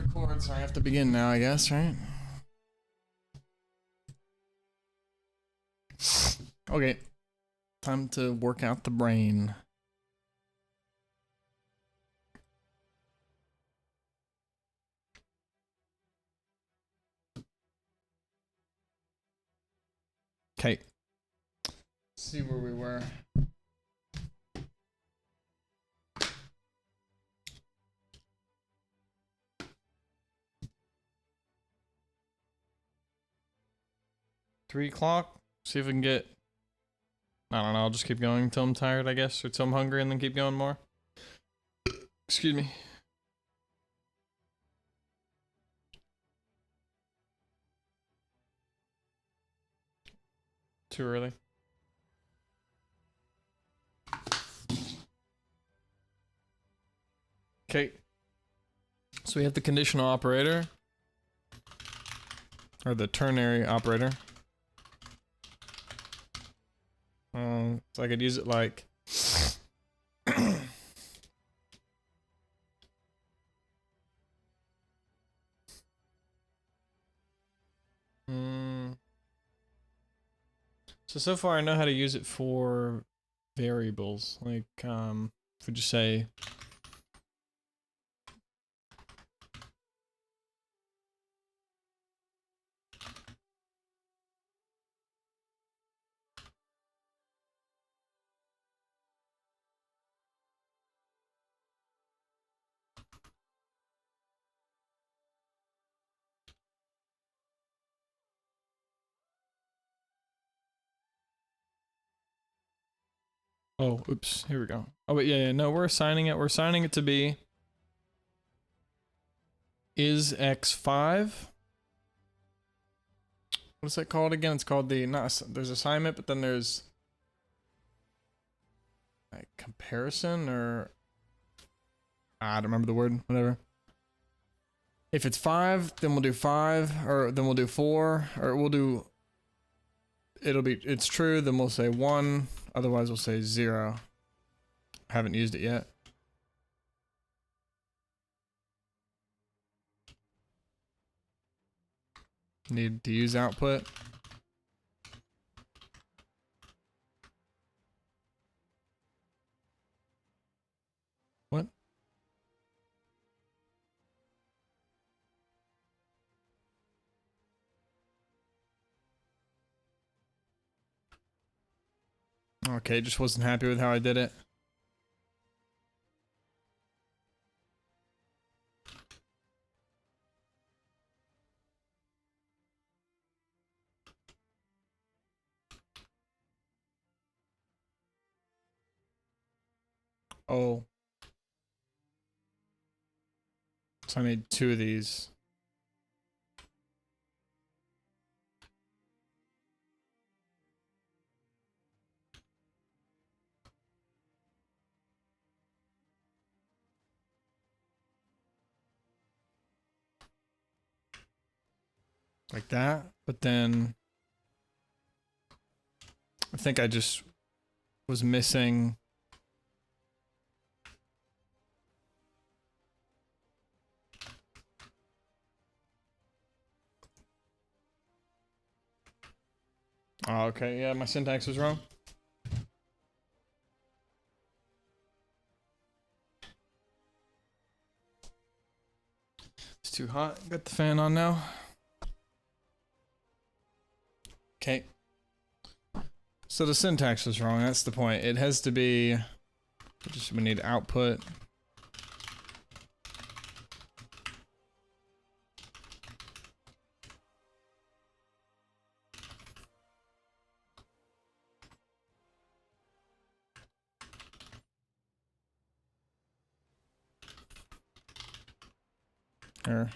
record, so I have to begin now, I guess, right? Okay. Time to work out the brain. Okay. See where we were. Three o'clock. See if we can get. I don't know. I'll just keep going until I'm tired, I guess, or until I'm hungry, and then keep going more. Excuse me. Too early. Okay. So we have the conditional operator. Or the ternary operator. So I could use it like... So far I know how to use it for variables. Like, if we just say... Oh, oops, here we go. Oh, but yeah, no, we're assigning it to be is x 5. What's that called again? It's called the, there's assignment, but then there's like comparison, or I don't remember the word, whatever. If it's 5, then we'll do 5, or then we'll do 4, or we'll do, it's true, then we'll say 1, otherwise we'll say 0. Haven't used it yet. Need to use output. What? Okay, just wasn't happy with how I did it. Oh. So I made 2 of these. Like that, but then I think I just was missing. Oh, okay, yeah, my syntax was wrong. It's too hot. Got the fan on now. Okay. So the syntax was wrong. That's the point. It has to be. We need output. Or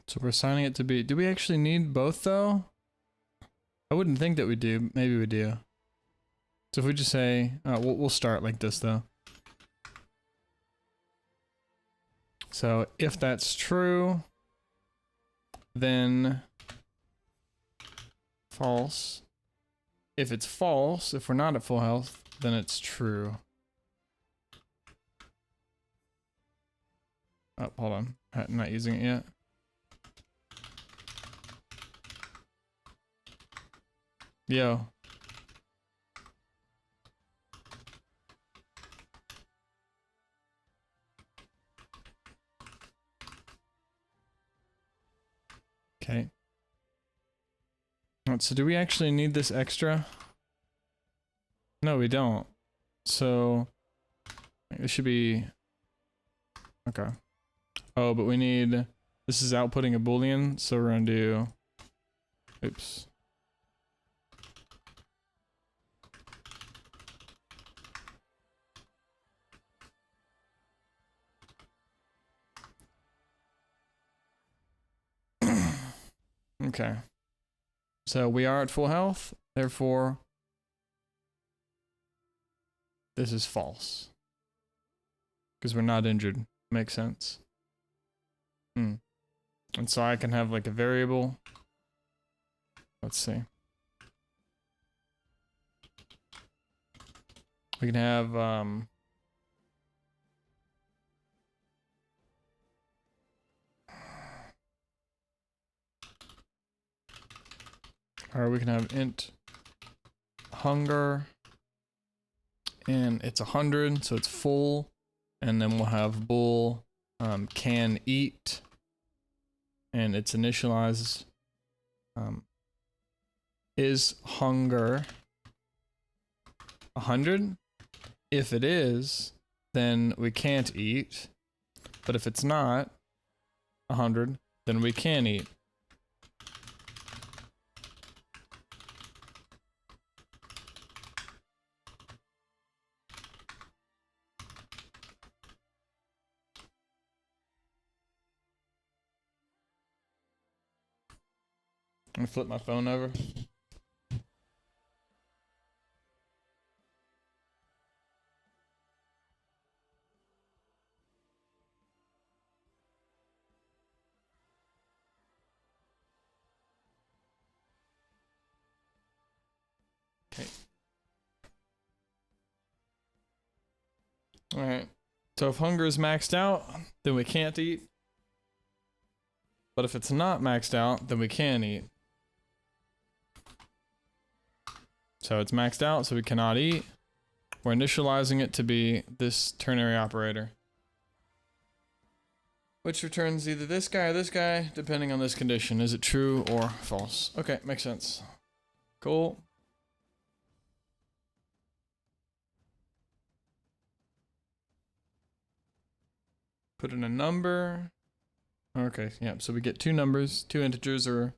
so we're assigning it to be. Do we actually need both though? I wouldn't think that we do. Maybe we do. So if we just say, we'll start like this though. So if that's true, then false. If it's false, if we're not at full health, then it's true. Oh, hold on. I'm not using it yet. Yo. Okay. Alright, so do we actually need this extra? No, we don't. So it should be okay. Oh, but we need, this is outputting a boolean, so we're gonna do, oops. Okay. So we are at full health, therefore this is false. Because we're not injured. Makes sense. And so I can have like a variable. Let's see. We can have or we can have int hunger, and it's 100, so it's full, and then we'll have bool can eat, and it's initialized is hunger 100? If it is, then we can't eat, but if it's not 100, then we can eat. Let me flip my phone over. Okay. Alright. So if hunger is maxed out, then we can't eat. But if it's not maxed out, then we can eat. So it's maxed out, so we cannot eat. We're initializing it to be this ternary operator, which returns either this guy or this guy, depending on this condition. Is it true or false? Okay, makes sense. Cool. Put in a number. Okay, yeah, so we get two numbers. Two integers are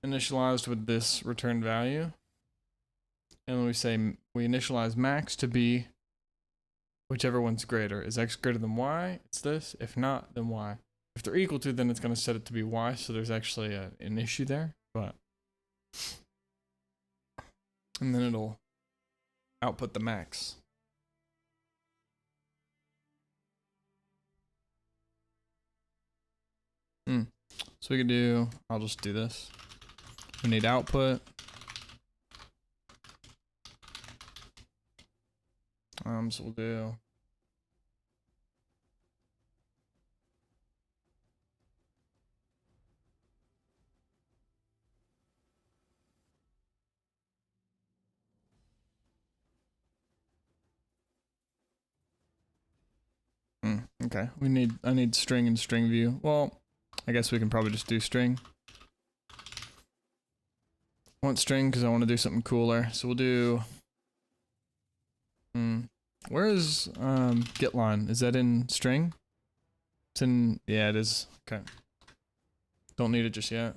initialized with this return value. And then we say we initialize max to be whichever one's greater. Is x greater than y? It's this. If not, then y. If they're equal to, then it's going to set it to be y, so there's actually an issue there. But and then it'll output the max. So we can do, I'll just do this. We need output. So we'll do okay. I need string and string view. Well, I guess we can probably just do string. I want string because I want to do something cooler. So we'll do where is getLine? Is that in string? It's in, yeah, it is. Okay. Don't need it just yet.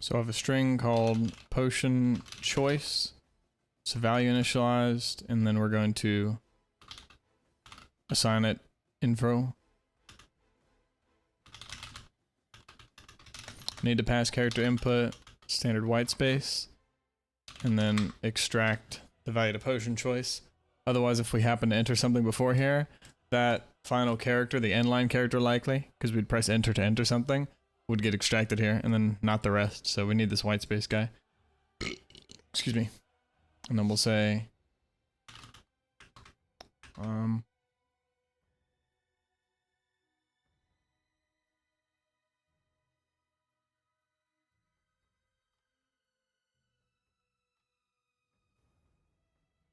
So I have a string called potion choice. It's a value initialized, and then we're going to assign it info. Need to pass character input, standard white space, and then extract the value to potion choice. Otherwise, if we happen to enter something before here, that final character, the end line character likely, because we'd press enter to enter something, would get extracted here, and then not the rest. So we need this white space guy. Excuse me. And then we'll say, then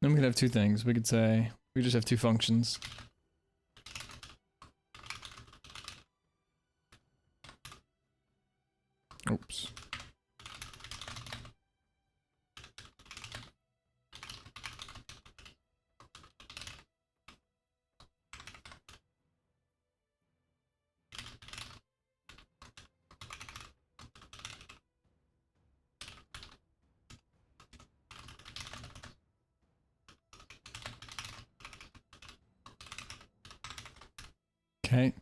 we could have two things. We could say, we just have two functions. Oops. Okay.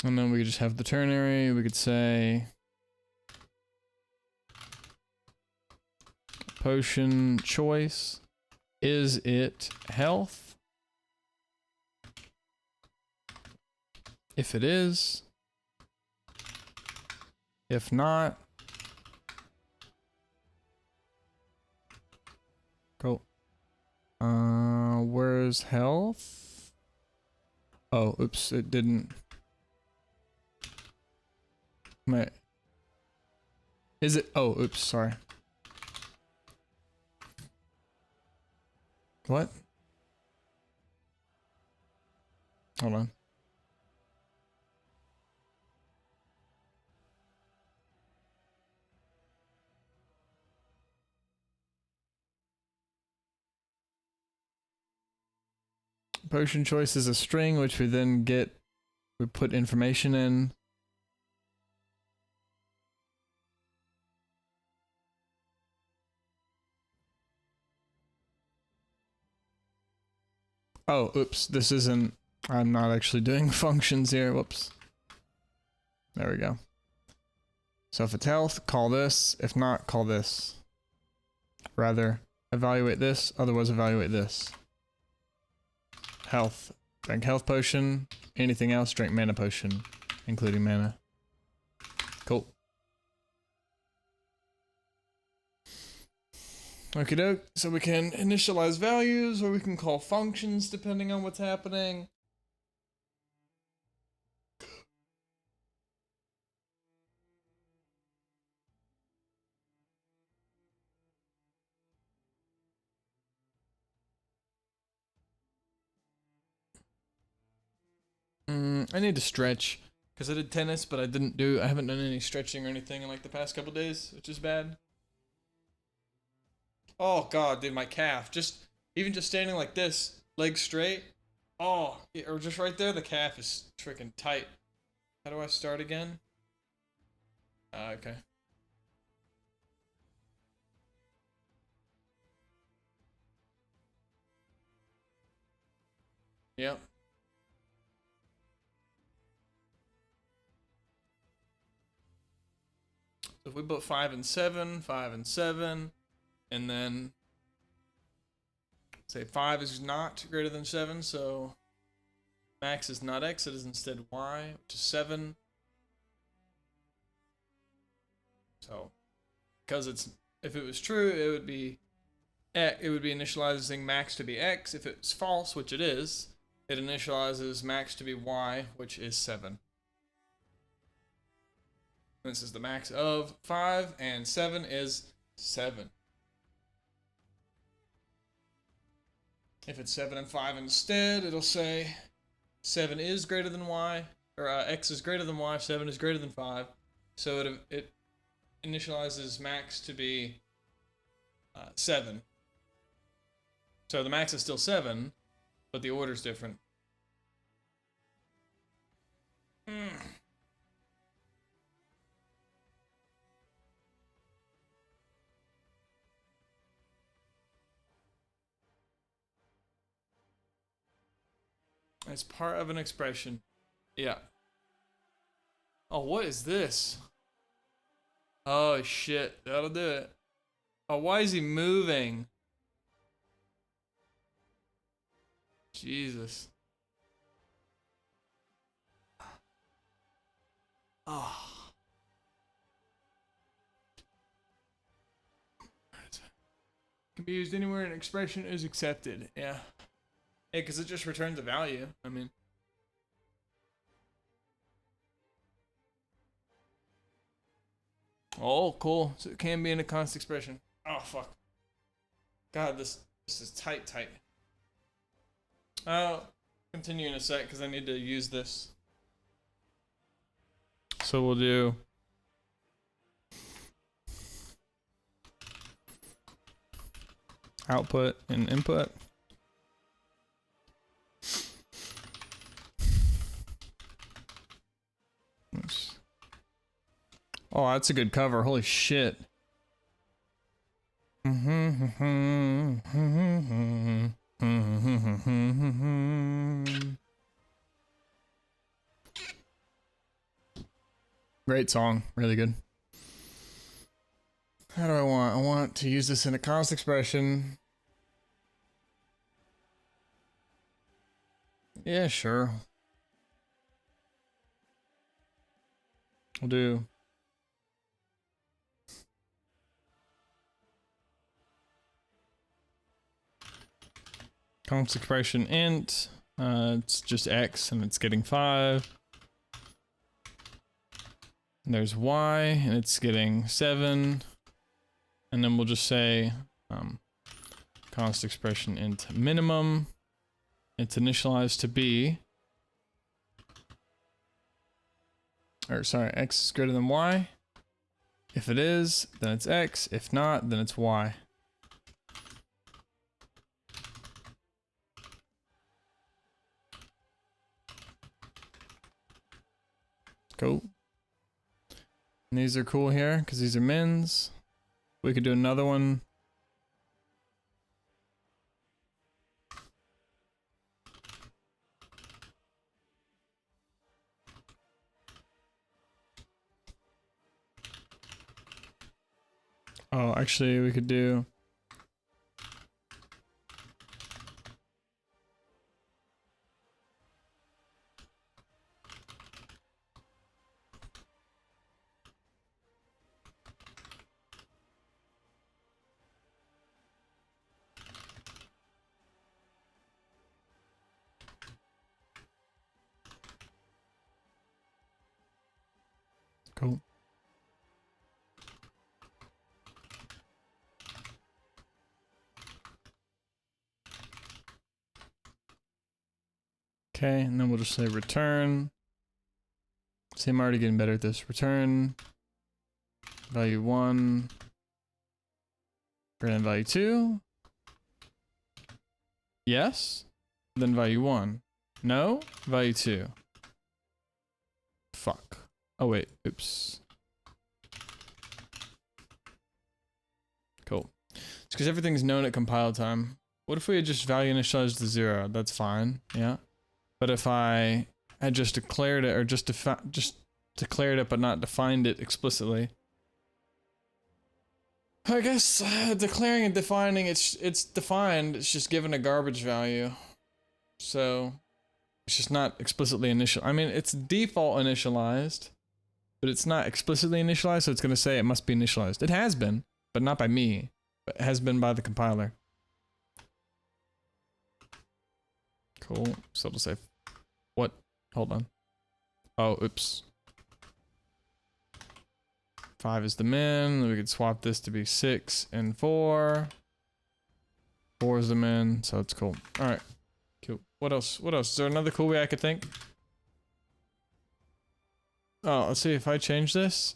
And then we could just have the ternary. We could say potion choice. Is it health? If it is. If not. Cool. Where's health? Oh, oops, it didn't. Is it? Oh, oops, sorry. What? Hold on. Potion choice is a string which we then get, we put information in. Oh, oops, this isn't, I'm not actually doing functions here, whoops. There we go. So if it's health, call this. If not, call this. Rather, evaluate this, otherwise evaluate this. Health. Drink health potion. Anything else, drink mana potion, including mana. Cool. Okie doke. So we can initialize values, or we can call functions depending on what's happening. I need to stretch because I did tennis, but I haven't done any stretching or anything in like the past couple days, which is bad. Oh god, dude, my calf. Even just standing like this, legs straight. Oh, or just right there, the calf is freaking tight. How do I start again? Okay. Yep. So if we put 5 and 7, 5 and 7, and then say 5 is not greater than 7, so max is not x, it is instead y, which is 7. So, because if it was true, it would be initializing max to be x. If it's false, which it is, it initializes max to be y, which is 7. This is the max of 5, and 7 is 7. If it's 7 and 5 instead, it'll say 7 is greater than y, or x is greater than y, 7 is greater than 5. So it initializes max to be 7. So the max is still 7, but the order's different. It's part of an expression. Yeah. Oh, what is this? Oh shit, that'll do it. Oh, why is he moving? Jesus. Oh. Can be used anywhere an expression is accepted. Yeah. Yeah, because it just returns a value. I mean. Oh, cool. So it can be in a constant expression. Oh, fuck. God, this is tight. I'll continue in a sec because I need to use this. So we'll do output and input. Oops. Oh, that's a good cover. Holy shit. Great song. Really good. How do I want? I want to use this in a constant expression. Yeah, sure. We'll do constant expression int. It's just x and it's getting 5. And there's y and it's getting 7. And then we'll just say constant expression int minimum. It's initialized to be, or sorry, x is greater than y. If it is, then it's x. If not, then it's y. Cool. And these are cool here because these are mins. We could do another one. Oh, actually, we could do. Cool. Okay, and then we'll just say return. See, I'm already getting better at this. Return value 1 greater than value 2. Yes. Then value 1. No. Value 2. Fuck. Oh wait. Oops. Cool. It's because everything's known at compile time. What if we had just value initialized to 0? That's fine. Yeah. But if I had just declared it, or just declared it but not defined it explicitly, I guess declaring and defining, it's defined. It's just given a garbage value, so it's just not explicitly initial. I mean, it's default initialized, but it's not explicitly initialized. So it's gonna say it must be initialized. It has been, but not by me. But it has been by the compiler. Cool. So it'll say. What? Hold on. Oh, oops. 5 is the min. We could swap this to be 6 and 4. 4 is the min, so it's cool. Alright. Cool. What else? What else? Is there another cool way I could think? Oh, let's see if I change this.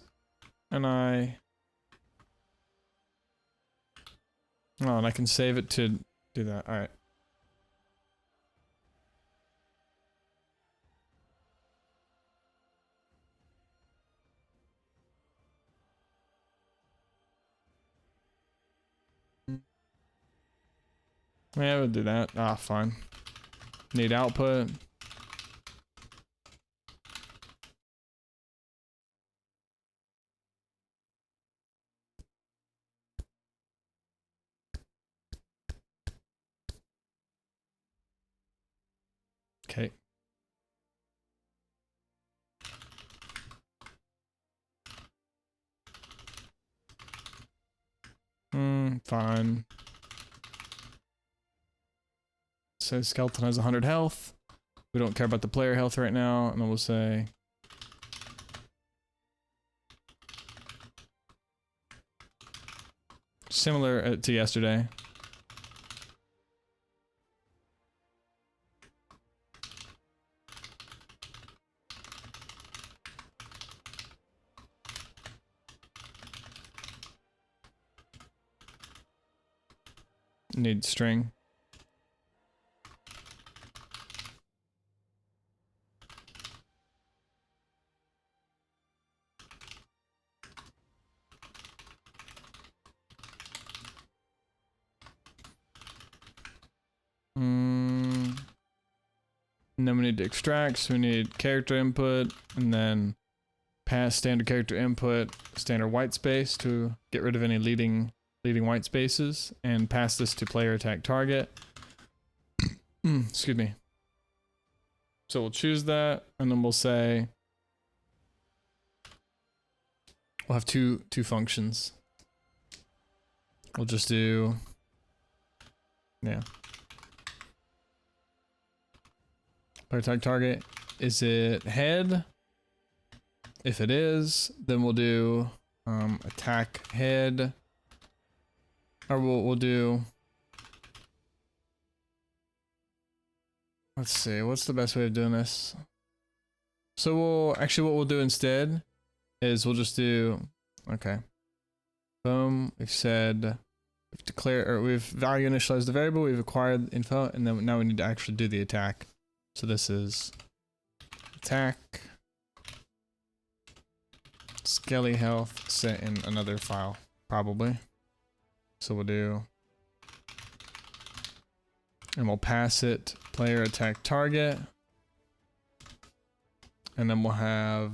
And I... Oh, and I can save it to do that. Alright. Yeah, we'll do that. Ah, fine. Need output. Okay. Fine. So skeleton has 100 health. We don't care about the player health right now, and then we'll say similar to yesterday. Need string. And then we need to extract, so we need character input, and then pass standard character input, standard white space to get rid of any leading white spaces, and pass this to player attack target. Excuse me. So we'll choose that, and then we'll say we'll have two functions. We'll just do, yeah. Player attack target. Is it head? If it is, then we'll do attack head. Or we'll do. Let's see, what's the best way of doing this? So we'll actually what we'll do instead is we'll just do, okay. Boom, we've said we've declared, or we've value initialized the variable, we've acquired info, and then now we need to actually do the attack. So this is attack skelly health set in another file, probably. So we'll do, and we'll pass it player attack target, and then we'll have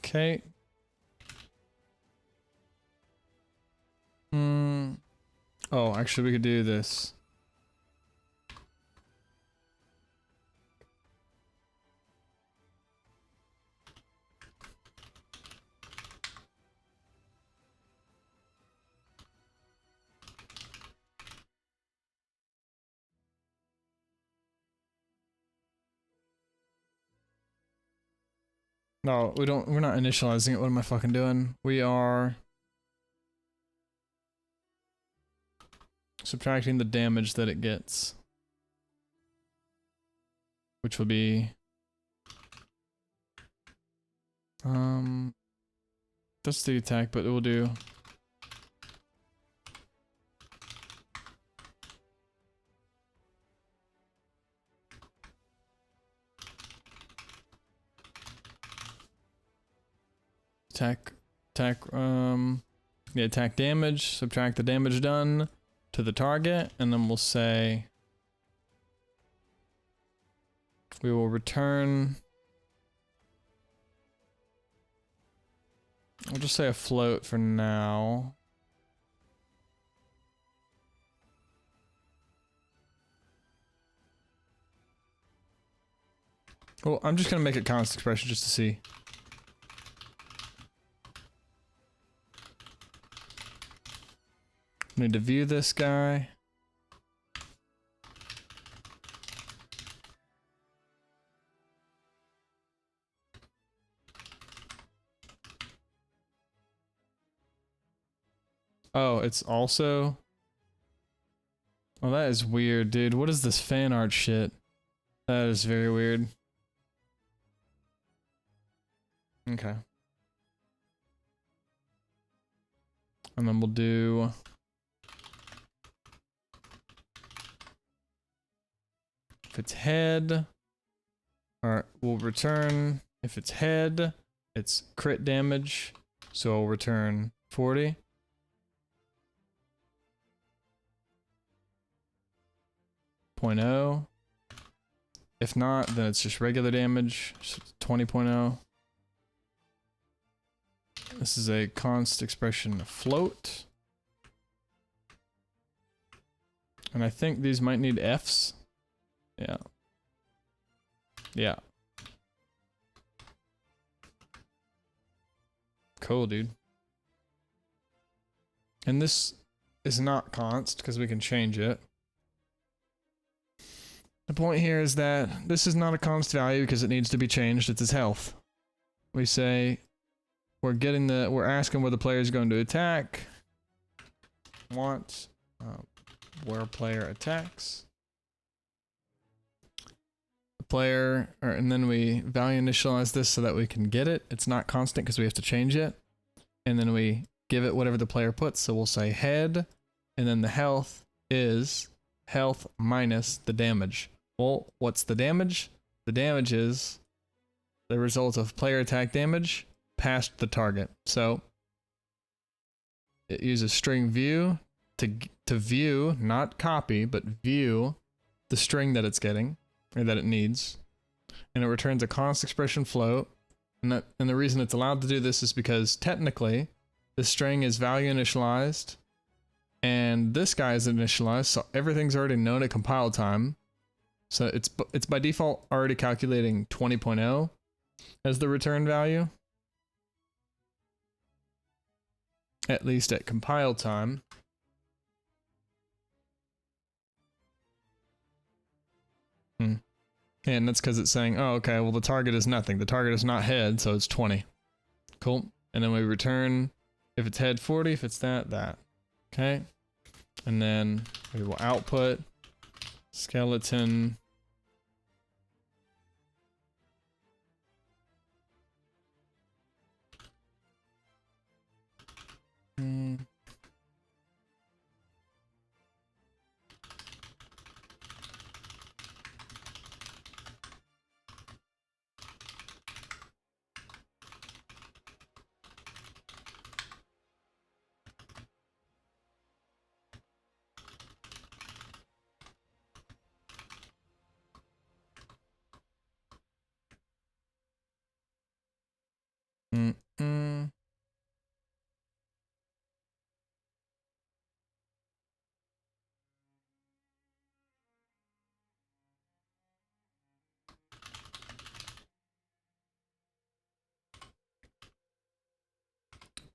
okay. Oh, actually we could do this. No, we're not initializing it. What am I fucking doing? We are subtracting the damage that it gets, which will be that's the attack, but it will do attack yeah, attack damage, subtract the damage done to the target, and then we'll say we will return, I'll just say a float for now. Well, I'm just gonna make it constant expression just to see. Need to view this guy. Oh, it's also. Oh, that is weird, dude. What is this fan art shit? That is very weird. Okay. And then we'll do. If it's head, or we'll return, if it's head, it's crit damage, so I'll return 40. .0. If not, then it's just regular damage, 20.0. This is a const expression float. And I think these might need Fs. Yeah. Yeah. Cool, dude. And this is not const because we can change it. The point here is that this is not a const value because it needs to be changed. It's its health. We say we're asking where the player is going to attack. Want where player attacks. The player, and then we value initialize this so that we can get it. It's not constant because we have to change it. And then we give it whatever the player puts. So we'll say head, and then the health is health minus the damage. Well, what's the damage? The damage is the result of player attack damage past the target. So it uses string view to view, not copy, but view the string that it's getting, or that it needs. And it returns a const expression float. And the reason it's allowed to do this is because technically the string is value initialized and this guy is initialized, so everything's already known at compile time. So it's by default already calculating 20.0 as the return value, at least at compile time. And that's because it's saying, oh, okay, well the target is nothing. The target is not head, so it's 20. Cool. And then we return, if it's head 40, if it's that. Okay. And then we will output skeleton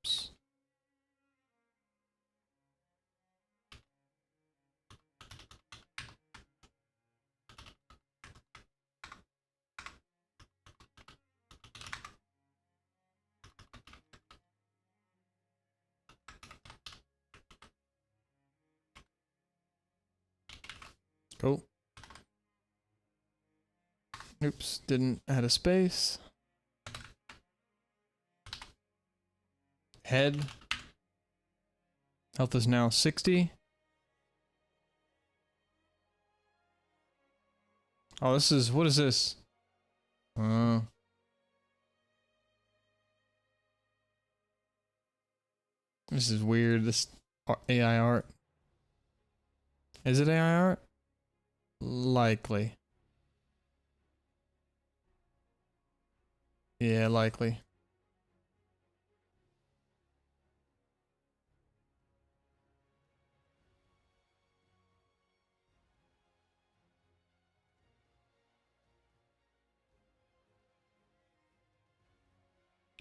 Oops. Cool. Oops, didn't add a space. Head. Health is now 60. Oh, this is, what is this? This is weird, this AI art. Is it AI art? Likely. Yeah, likely.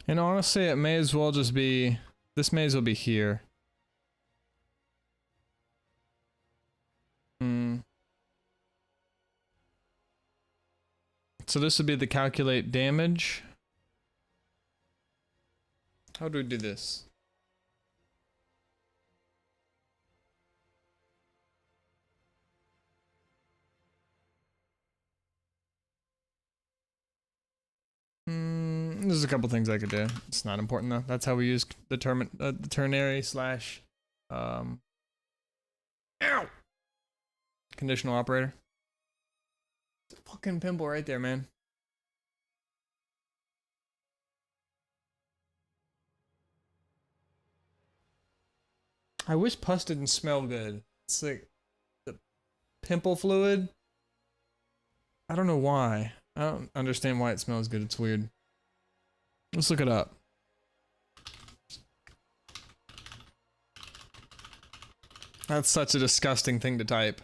And honestly, it may as well just be, this may as well be here. So this would be the calculate damage. How do we do this? There's a couple things I could do. It's not important though. That's how we use the ternary slash conditional operator. It's a fucking pimple right there, man. I wish pus didn't smell good. It's like the pimple fluid. I don't know why. I don't understand why it smells good. It's weird. Let's look it up. That's such a disgusting thing to type.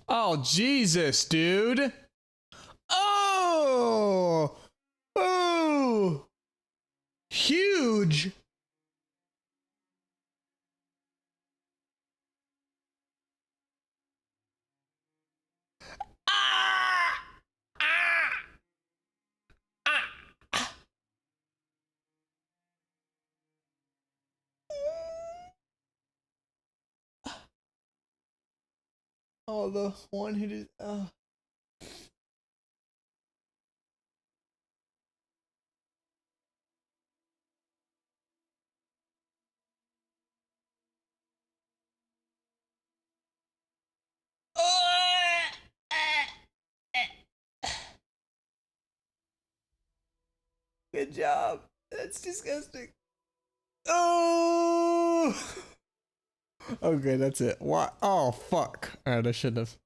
Oh, Jesus, dude. Oh! Oh! Huge! Ah! Ah! Ah! Oh, the one who did. Good job. That's disgusting. Oh! Okay, that's it. What? Oh, fuck. Alright, I shouldn't have.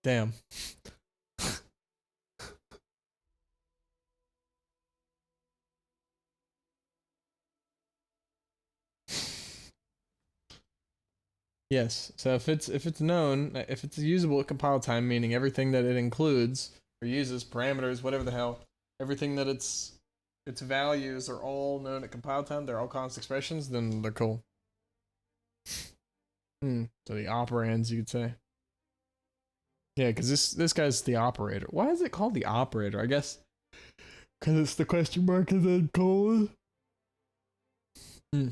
Damn. Yes. So if it's known, if it's usable at compile time, meaning everything that it includes or uses, parameters, whatever the hell, everything that its values are all known at compile time, they're all constant expressions, then they're cool. So the operands, you could say. Yeah, because this guy's the operator. Why is it called the operator? I guess because it's the question mark and then colon. Hmm.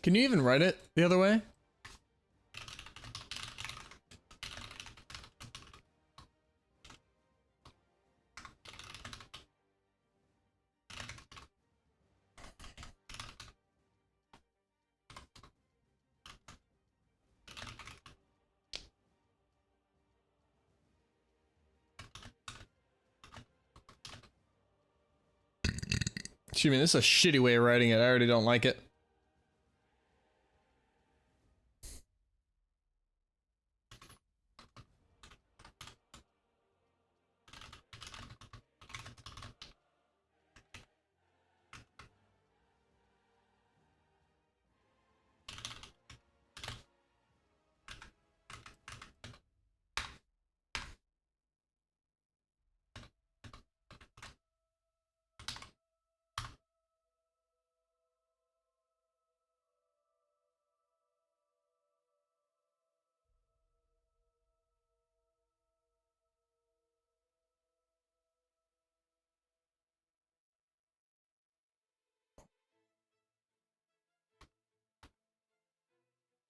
Can you even write it the other way? Excuse me, this is a shitty way of writing it. I already don't like it.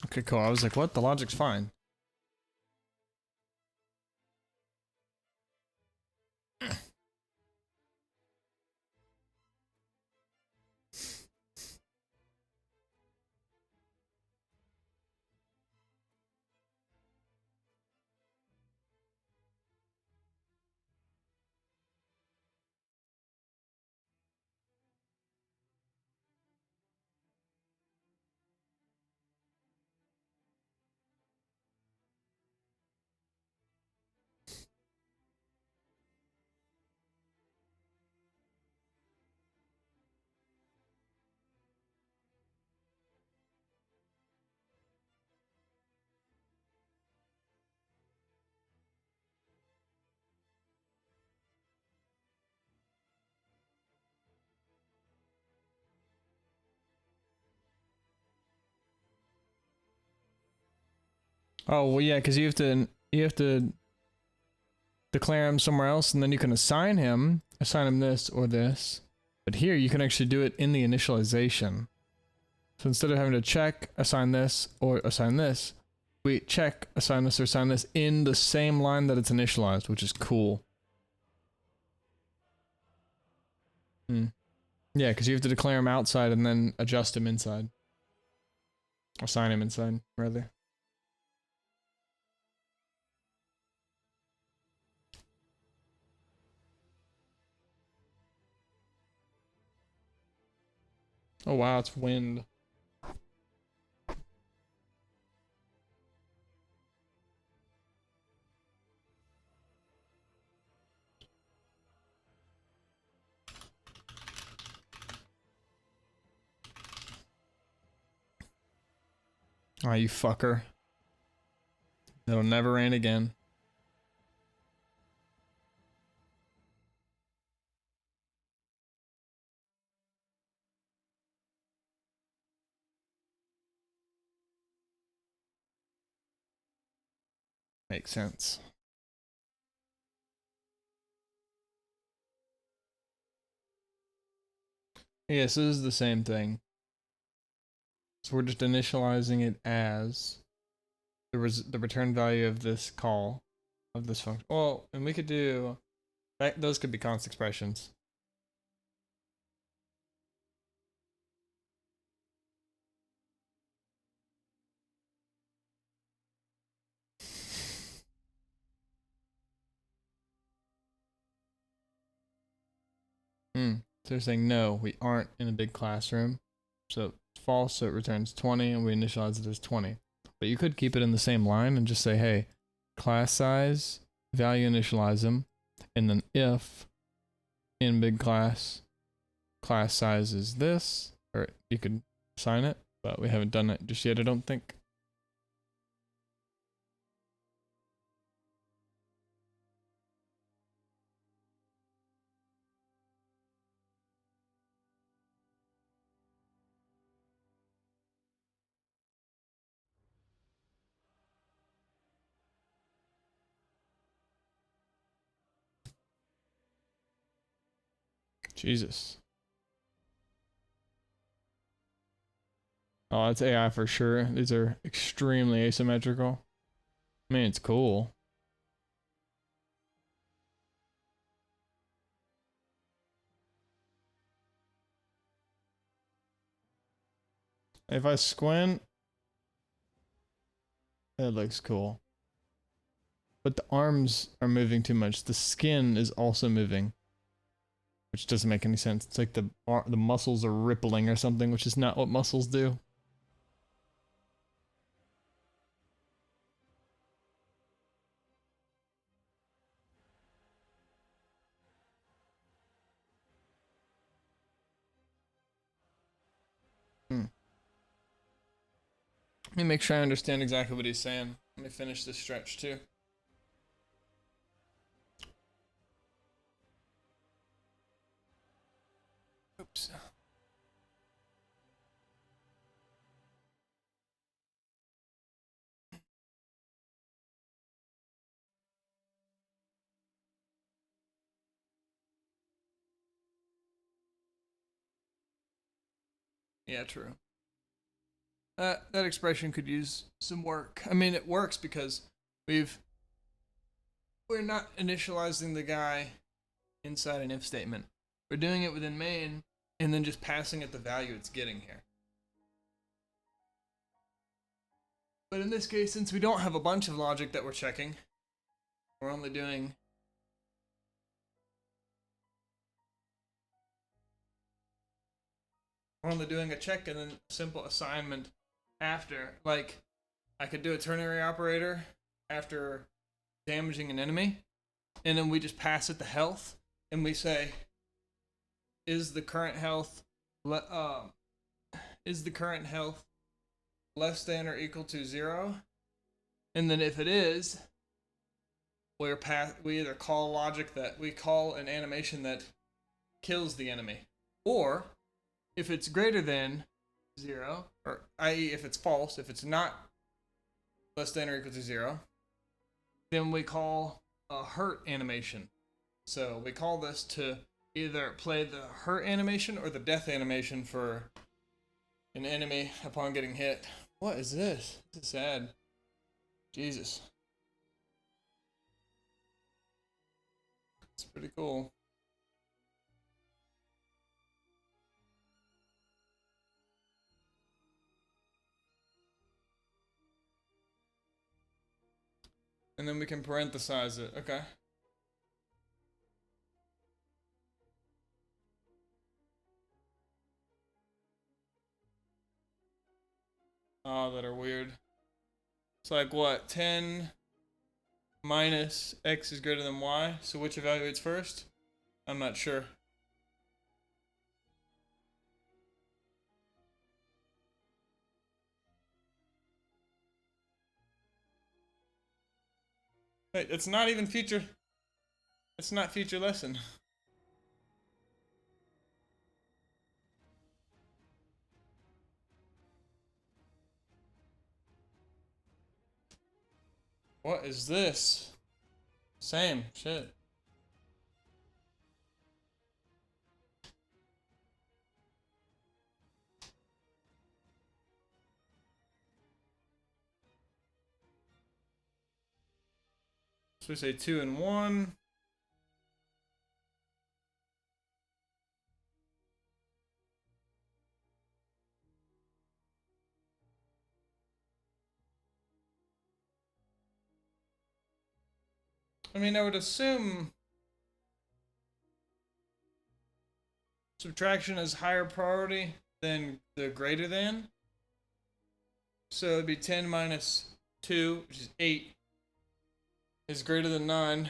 Okay, cool. I was like, what? The logic's fine. Oh well, yeah, because you have to declare him somewhere else, and then you can assign him this or this. But here you can actually do it in the initialization. So instead of having to check, assign this, or assign this, we check, assign this, or assign this in the same line that it's initialized, which is cool. Yeah, because you have to declare him outside and then adjust him inside. Assign him inside, rather. Oh wow, it's wind. Ah, you fucker. It'll never rain again. Makes sense. Yes, this is the same thing. So we're just initializing it as the return value of this call of this function. Well, and we could do that, those could be const expressions. So they're saying no, we aren't in a big classroom. So it's false, so it returns 20 and we initialize it as 20. But you could keep it in the same line and just say, hey, class size, value initialize them, and then if in big class size is this, or you could assign it, but we haven't done it just yet, I don't think. Jesus. Oh, that's AI for sure. These are extremely asymmetrical. I mean, it's cool. If I squint, it looks cool. But the arms are moving too much. The skin is also moving, which doesn't make any sense. It's like the muscles are rippling or something, which is not what muscles do. Let me make sure I understand exactly what he's saying. Let me finish this stretch too. Oops. Yeah, true. That expression could use some work. I mean, it works because we're not initializing the guy inside an if statement. We're doing it within main and then just passing it the value it's getting here. But in this case, since we don't have a bunch of logic that we're checking, we're only doing a check and then simple assignment after. Like, I could do a ternary operator after damaging an enemy, and then we just pass it the health, and we say, is the current health less than or equal to 0? And then if it is, we either call logic that we call an animation that kills the enemy, or if it's greater than 0, or i.e. if it's false, if it's not less than or equal to 0, then we call a hurt animation. So we call this to either play the hurt animation or the death animation for an enemy upon getting hit. What is this? This is sad. Jesus. It's pretty cool. And then we can parenthesize it. Okay. that are weird. It's like what? 10 minus x is greater than y. So which evaluates first? I'm not sure. Hey, it's not even future. It's not future lesson. What is this? Same shit. So we say 2 and 1. I mean, I would assume subtraction is higher priority than the greater than. So it'd be 10 minus 2, which is 8, is greater than 9,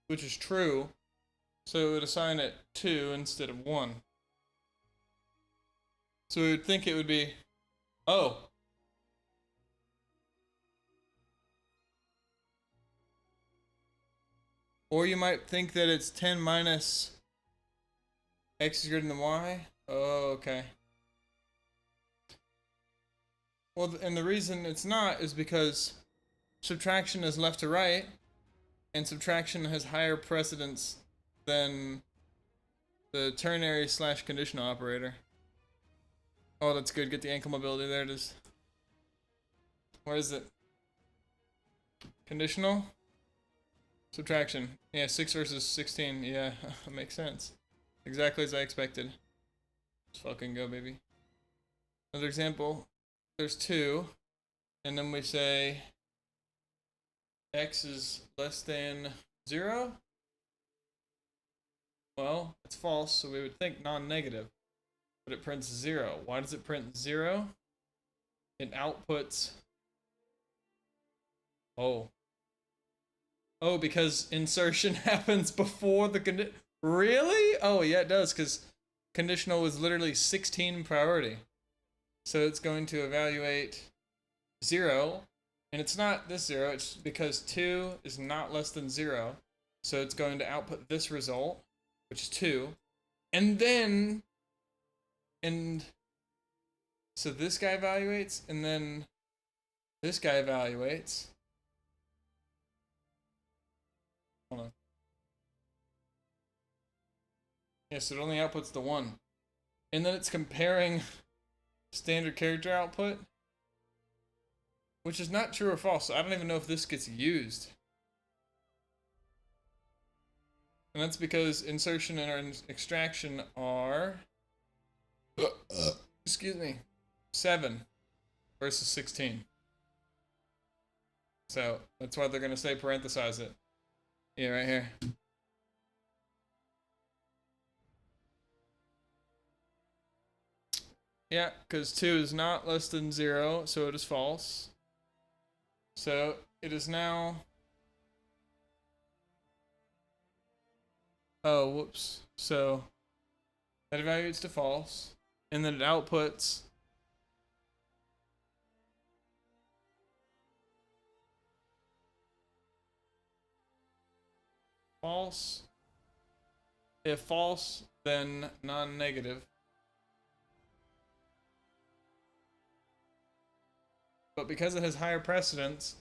which is true. So it would assign it 2 instead of 1. So we would think it would be, oh. Or you might think that it's 10 minus x is greater than y. Oh, okay. Well, and the reason it's not is because subtraction is left to right, and subtraction has higher precedence than the ternary slash conditional operator. Oh, that's good. Get the ankle mobility. There it is. Where is it? Conditional? Subtraction. Yeah, 6 versus 16. Yeah, makes sense. Exactly as I expected. Let's fucking go, baby. Another example. There's 2, and then we say x is less than 0. Well, it's false, so we would think non-negative. But it prints 0. Why does it print 0? It outputs... Oh. Oh, because insertion happens before the Really? Oh, yeah, it does, because conditional was literally 16 priority. So it's going to evaluate 0, and it's not this 0, it's because 2 is not less than 0. So it's going to output this result, which is 2. And then, so this guy evaluates, and then this guy evaluates. Hold on. Yeah, so it only outputs the 1. And then it's comparing standard character output, which is not true or false. So I don't even know if this gets used. And that's because insertion and extraction are, excuse me, 7 versus 16. So that's why they're going to say parenthesize it. Yeah, right here. Yeah, because 2 is not less than 0, so it is false. So it is now... Oh, whoops. So that evaluates to false, and then it outputs false. If false, then non-negative. But because it has higher precedence,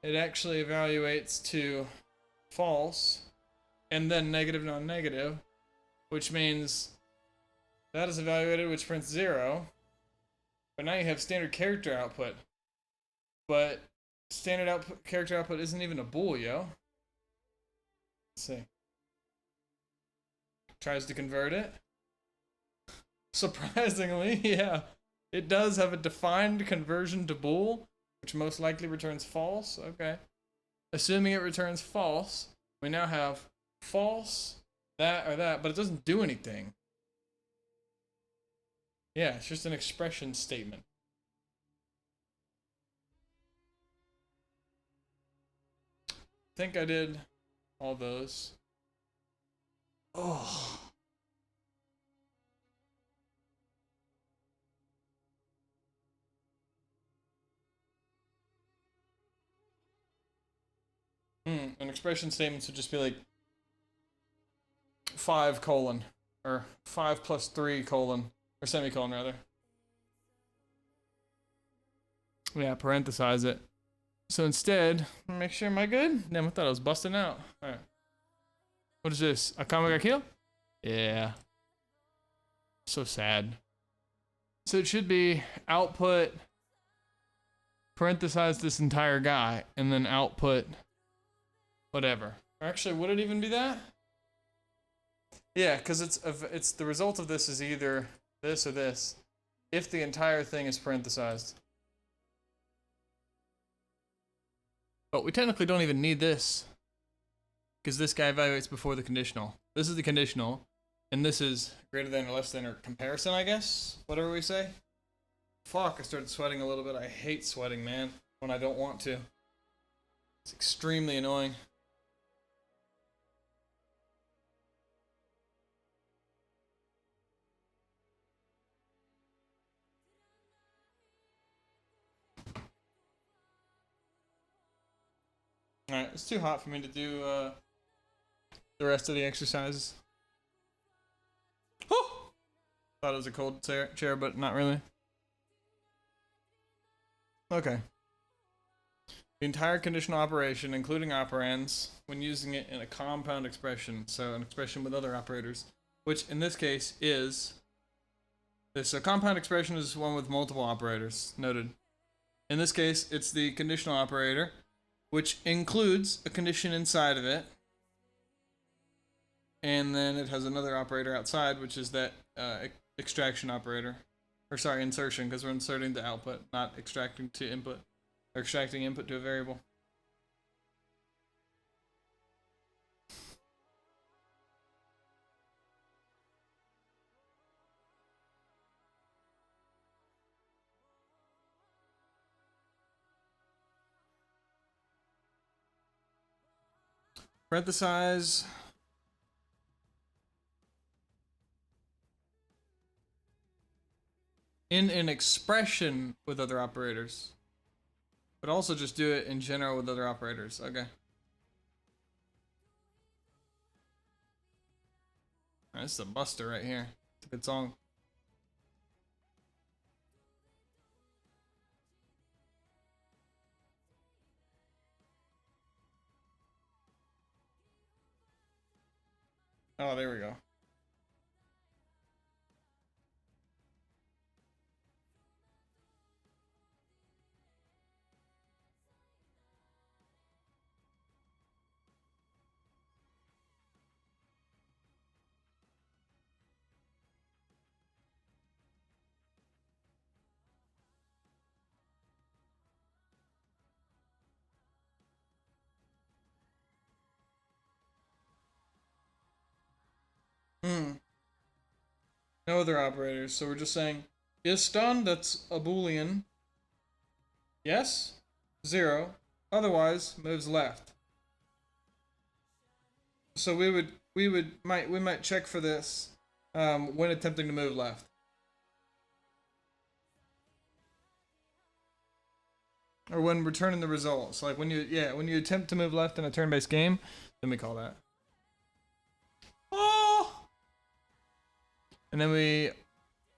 it actually evaluates to false, and then negative, non-negative, which means that is evaluated, which prints 0. But now you have standard character output. But standard output character output isn't even a bool, yo. Let's see. Tries to convert it. Surprisingly, yeah. It does have a defined conversion to bool, which most likely returns false. Okay. Assuming it returns false, we now have false, that, or that, but it doesn't do anything. Yeah, it's just an expression statement. think I did all those. Oh. An expression statement would just be like 5 colon or 5 plus 3 colon or semicolon rather. Yeah, parenthesize it. So instead, make sure, am I good? Damn, I thought I was busting out. Alright. What is this? Akame got killed? Yeah. So sad. So it should be output, parenthesize this entire guy, and then output whatever. Or actually, would it even be that? Yeah, because it's the result of this is either this or this, if the entire thing is parenthesized. But we technically don't even need this, because this guy evaluates before the conditional. This is the conditional, and this is greater than or less than or comparison, I guess, whatever we say. Fuck, I started sweating a little bit. I hate sweating, man, when I don't want to. It's extremely annoying. Alright, it's too hot for me to do the rest of the exercises. Oh! Thought it was a cold chair, but not really. Okay. The entire conditional operation, including operands, when using it in a compound expression, so an expression with other operators, which in this case is this. So compound expression is one with multiple operators, noted. In this case, it's the conditional operator, which includes a condition inside of it, and then it has another operator outside, which is that extraction operator, or sorry, insertion, because we're inserting the output, not extracting to input, or extracting input to a variable. Parenthesize in an expression with other operators, but also just do it in general with other operators. Okay. Right, this is a buster right here. It's a good song. Oh, there we go. No other operators, so we're just saying is done, that's a boolean. Yes, 0, otherwise moves left. So we might check for this when attempting to move left. Or when returning the results. So like when you attempt to move left in a turn-based game, then we call that. Oh! And then we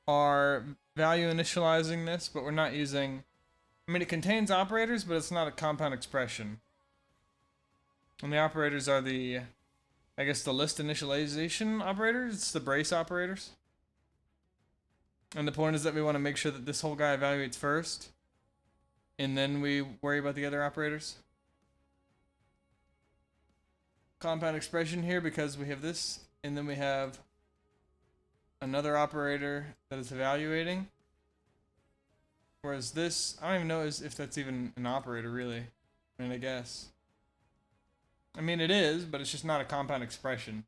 are value initializing this, but we're not using, I mean, it contains operators, but it's not a compound expression. And the operators are the, I guess, the list initialization operators. It's the brace operators. And the point is that we want to make sure that this whole guy evaluates first, and then we worry about the other operators. Compound expression here because we have this, and then we have another operator that is evaluating. Whereas this, I don't even know if that's even an operator, really. I mean, I guess. I mean, it is, but it's just not a compound expression.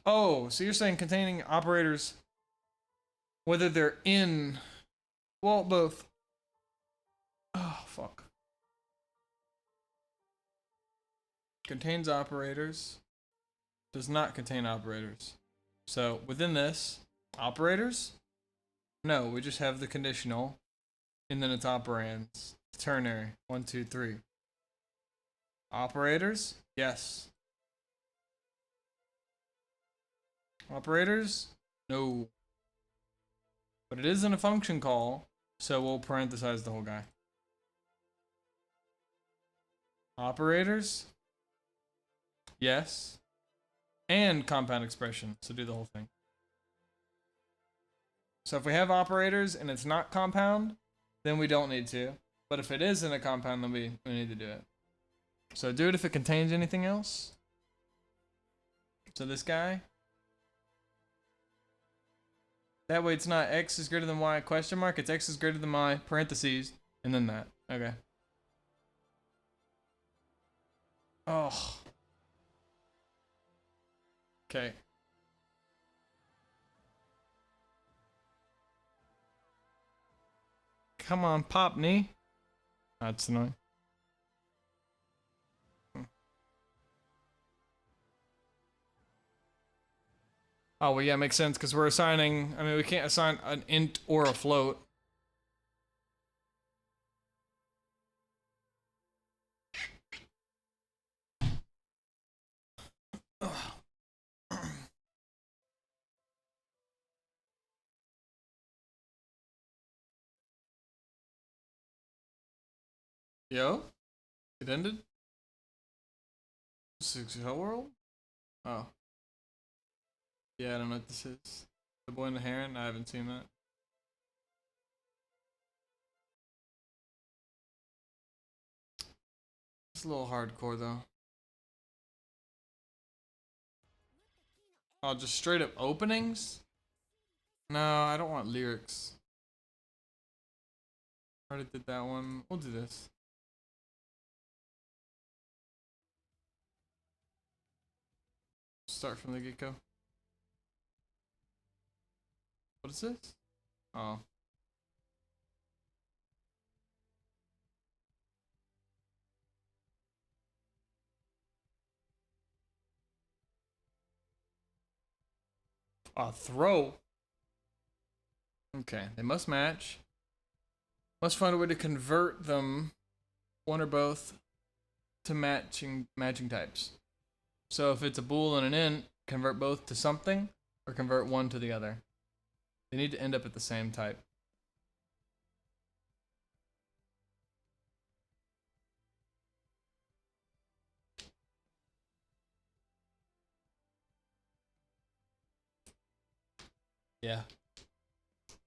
Oh, so you're saying containing operators, whether they're in, well, both. Oh, fuck. Contains operators, does not contain operators. So within this, operators? No, we just have the conditional, and then it's operands. Ternary. 1, 2, 3. Operators? Yes. Operators? No. But it isn't a function call, so we'll parenthesize the whole guy. Operators? Yes. And compound expression, so do the whole thing. So if we have operators and it's not compound, then we don't need to. But if it is in a compound, then we need to do it. So do it if it contains anything else. So this guy. That way it's not x is greater than y question mark. It's x is greater than y parentheses and then that. Okay. Oh. Okay. Come on, pop knee. That's annoying. Oh, well, yeah, makes sense because we're assigning. I mean, we can't assign an int or a float. Yo, it ended. 6 Hell World. Oh, yeah, I don't know what this is. The Boy and the Heron. I haven't seen that. It's a little hardcore though. Oh, just straight up openings? No, I don't want lyrics. Already did that one. We'll do this. Start from the get-go. What is this? Oh. Throw. Okay, they must match. Must find a way to convert them, one or both, to matching types. So if it's a bool and an int, convert both to something, or convert one to the other. They need to end up at the same type. Yeah.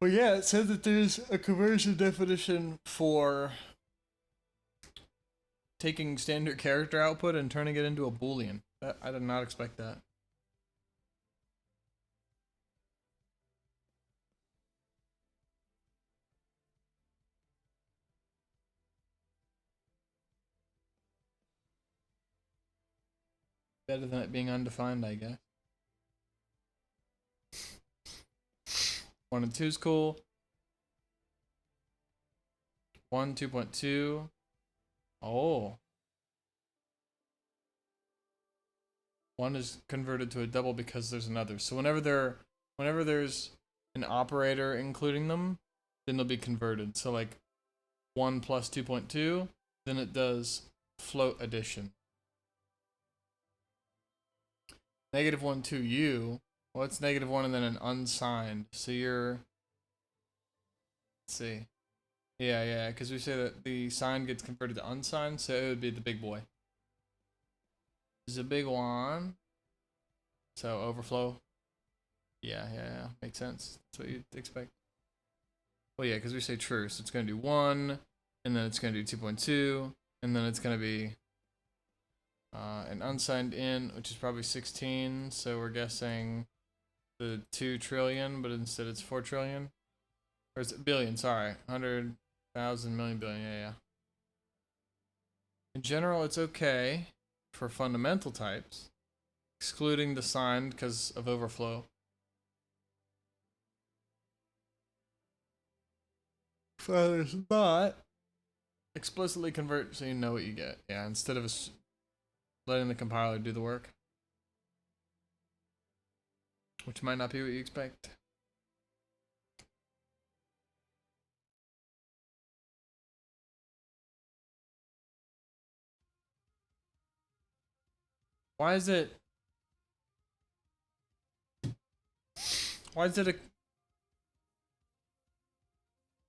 Well, yeah, it says that there's a conversion definition for taking standard character output and turning it into a boolean. I did not expect that. Better than it being undefined, I guess. 1 and 2 is cool. 1, 2.2. Oh. 1 is converted to a double because there's another. So whenever there's an operator including them, then they'll be converted. So like 1 plus 2.2, then it does float addition. -1, 2u. Well, it's -1 and then an unsigned. So you're. Let's see. Yeah, because we say that the signed gets converted to unsigned, so it would be the big boy. This is a big one. So overflow. Yeah. Makes sense. That's what you'd expect. Well, yeah, because we say true, so it's going to do 1, and then it's going to do 2.2, and then it's going to be an unsigned int, which is probably 16, so we're guessing the 2 trillion, but instead it's 4 trillion. Or is it billion, sorry. 100,000 million billion, yeah. In general, it's okay for fundamental types. excluding the sign because of overflow. So there's not explicitly convert so you know what you get. Yeah, instead of letting the compiler do the work, which might not be what you expect. Why is it a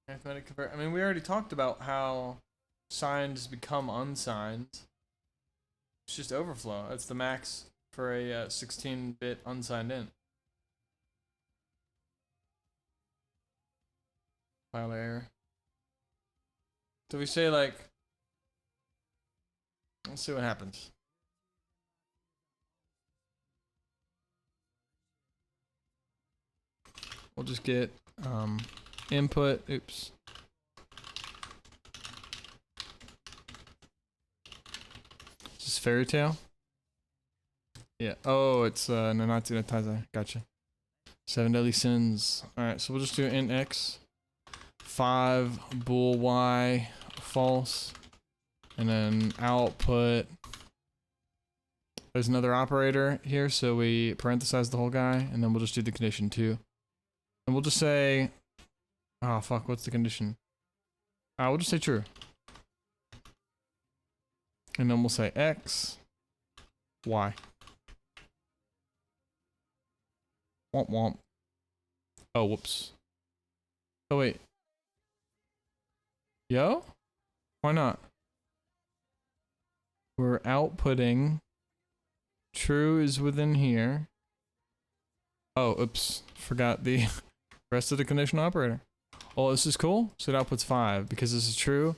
arithmetic convert? I mean, we already talked about how signed become unsigned. It's just overflow. That's the max for a 16-bit unsigned int. File error. So we say like, let's see what happens. We'll just get input. Oops. Is this fairy tale? Yeah. Oh, it's Nanatsu no Taizai. Gotcha. 7 deadly sins. Alright, so we'll just do int x. 5 bool y false. And then output. There's another operator here, so we parenthesize the whole guy, and then we'll just do the condition too. And we'll just say, oh fuck, what's the condition? We'll just say true. And then we'll say x, y. Womp womp. Oh, whoops. Oh, wait. Yo? Why not? We're outputting. True is within here. Oh, oops. Forgot the rest of the conditional operator. Oh, this is cool. So it outputs 5 because this is true.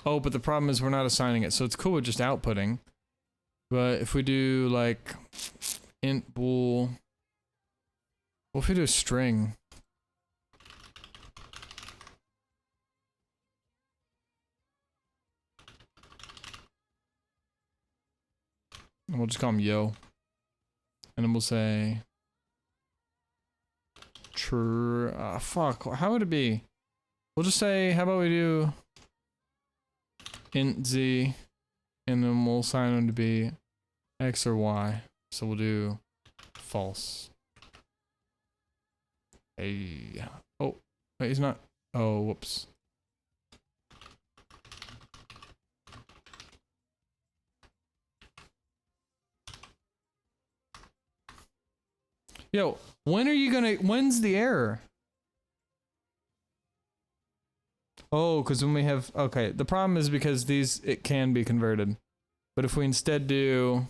Oh, but the problem is we're not assigning it. So it's cool with just outputting. But if we do like int bool. What if we do a string? And we'll just call him yo. And then we'll say true. Fuck. How would it be? We'll just say, how about we do int z, and then we'll assign them to be x or y. So we'll do false. Hey. Oh, wait, he's not. Oh, whoops. Yo, when's the error? Oh, because when we have, okay, the problem is because it can be converted. But if we instead do,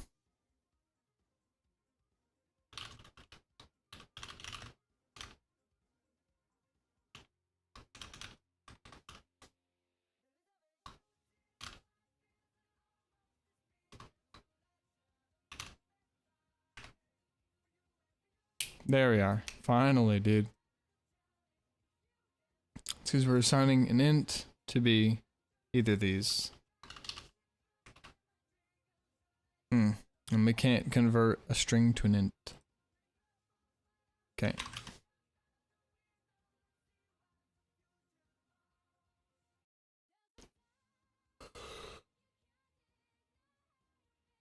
there we are. Finally, dude. It's because we're assigning an int to be either of these. And we can't convert a string to an int. Okay.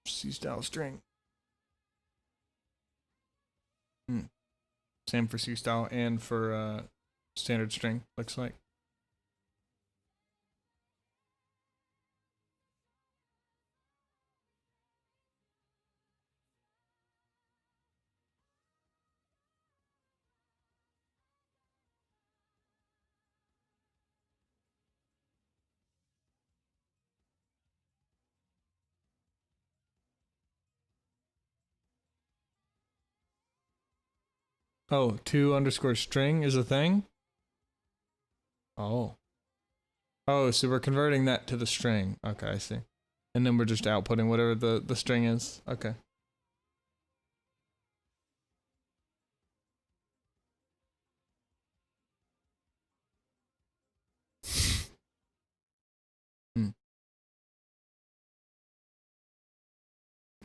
C style string. Same for C style and for standard string, looks like. Oh, 2_string is a thing? Oh. Oh, so we're converting that to the string. Okay, I see. And then we're just outputting whatever the string is. Okay.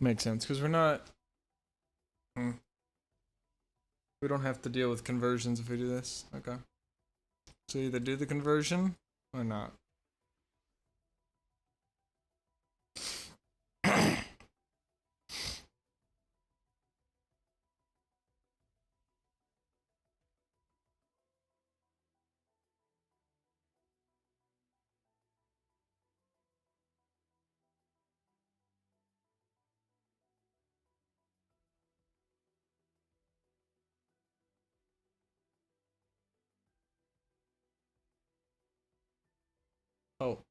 Makes sense, because we're not Mm. We don't have to deal with conversions if we do this. Okay. So either do the conversion or not. Oh.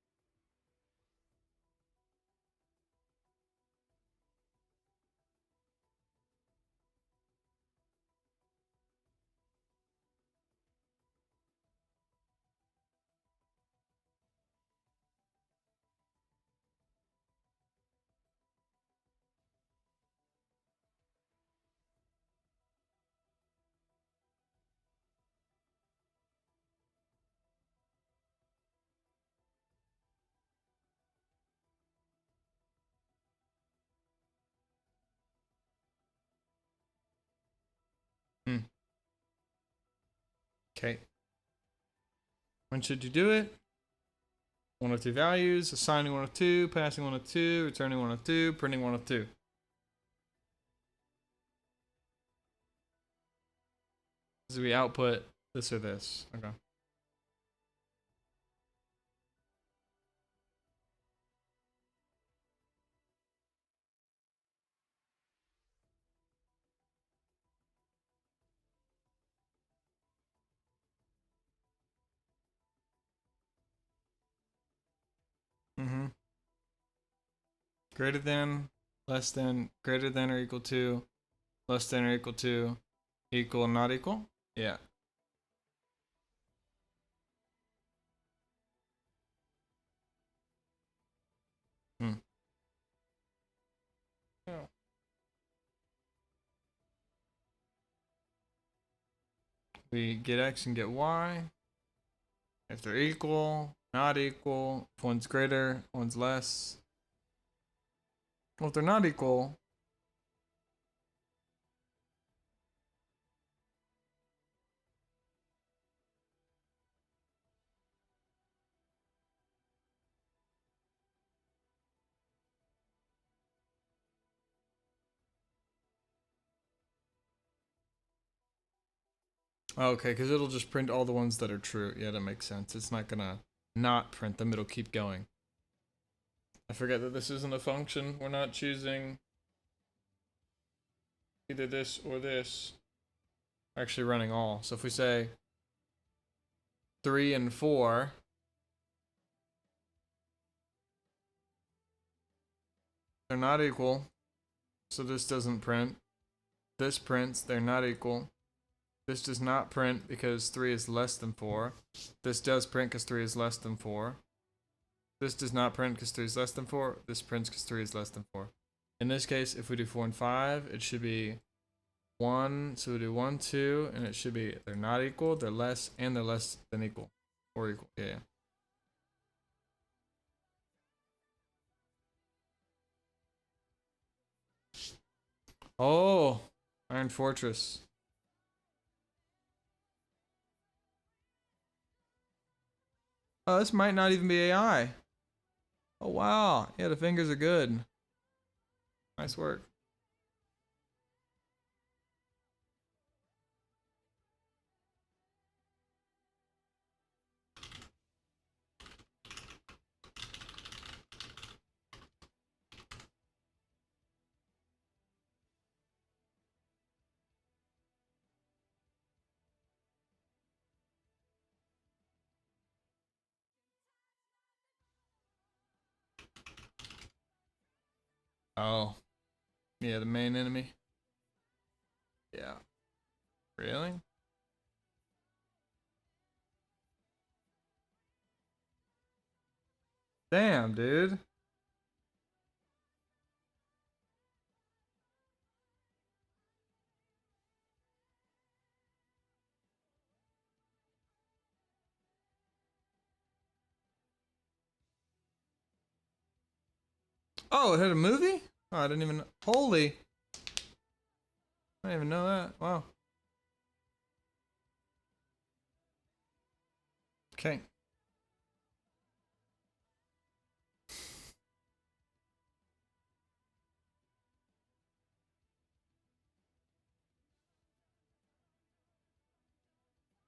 Hmm. Okay. When should you do it? One of two values, assigning one of two, passing one of two, returning one of two, printing one of two. So we output this or this. Okay. Mm-hmm. Greater than, less than, greater than or equal to, less than or equal to, equal, not equal? Yeah. Hmm. Oh. We get x and get y. If they're equal, not equal, if one's greater, one's less. Well, if they're not equal, okay, because it'll just print all the ones that are true. Yeah, that makes sense. It's not gonna not print them, it'll keep going. I forget that this isn't a function. We're not choosing either this or this. We're actually running all. So if we say 3 and 4, they're not equal. So this doesn't print. This prints, they're not equal. This does not print because 3 is less than 4. This does print because 3 is less than 4. This does not print because 3 is less than 4. This prints because 3 is less than 4. In this case, if we do 4 and 5, it should be 1. So we do 1, 2, and it should be they're not equal, they're less, and they're less than equal. Or equal. Yeah. Oh, Iron Fortress. Oh, this might not even be AI. Oh, wow. Yeah, the fingers are good. Nice work. Oh, yeah, the main enemy. Yeah. Really? Damn, dude. Oh, it had a movie? Oh, I didn't even. Holy. I didn't even know that. Wow. Okay.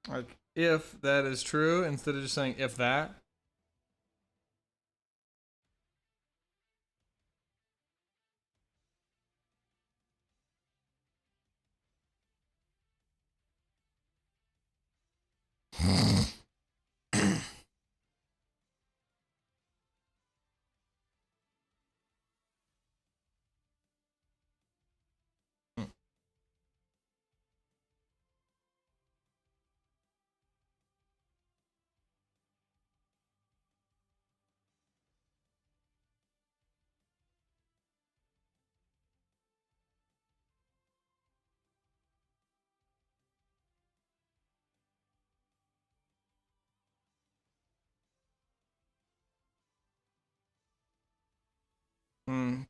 Like, if that is true, instead of just saying if that.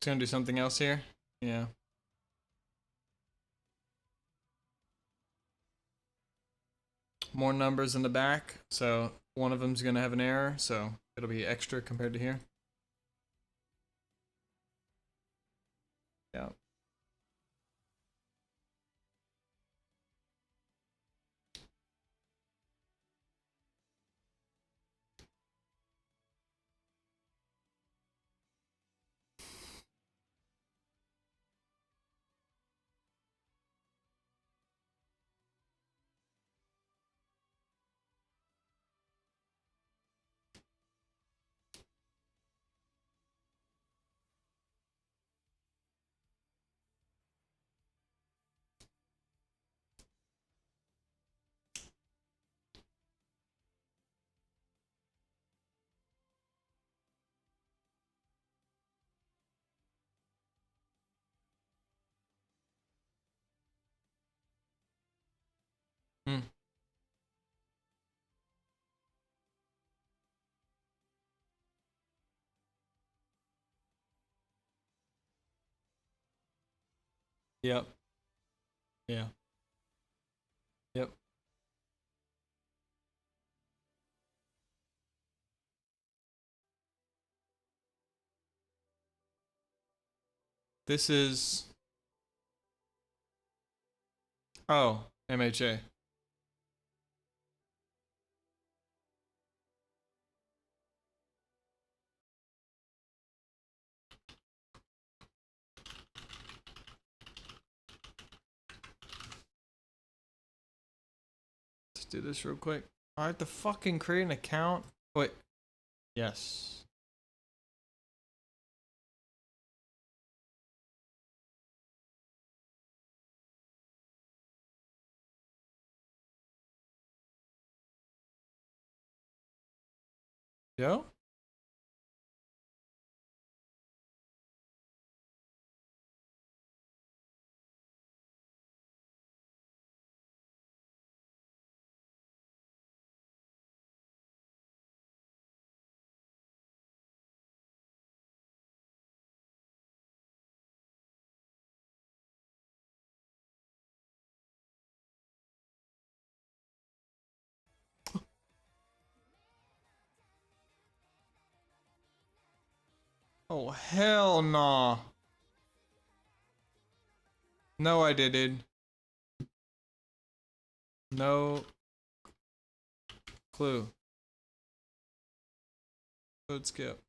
It's gonna do something else here. Yeah. More numbers in the back, so one of them's gonna have an error, so it'll be extra compared to here. Yeah. Hmm. Yep. Yeah. Yep. This is. Oh, MHA. Let's do this real quick. I have to fucking create an account. Wait. Yes. Yo? Oh, hell nah. No, I didn't. No clue. Code skip.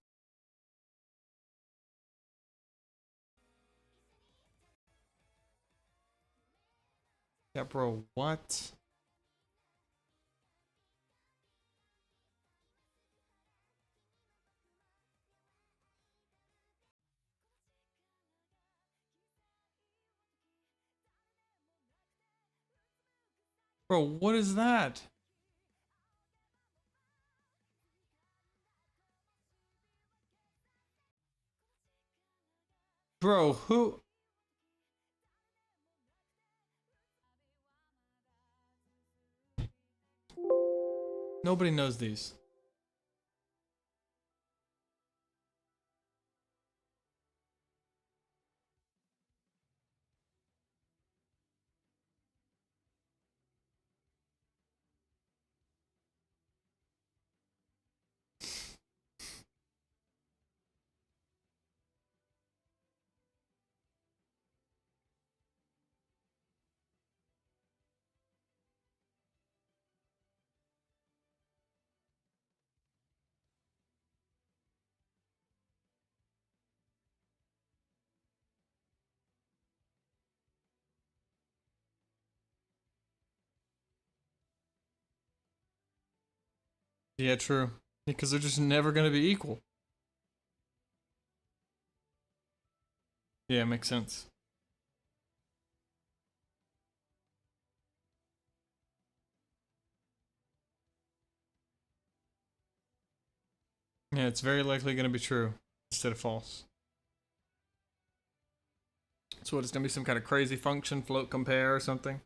Yeah, bro, what? Bro, what is that? Bro, who? Nobody knows these. Yeah, true. Because they're just never gonna be equal. Yeah, makes sense. Yeah, it's very likely gonna be true instead of false. So what, it's gonna be some kind of crazy function, float compare or something?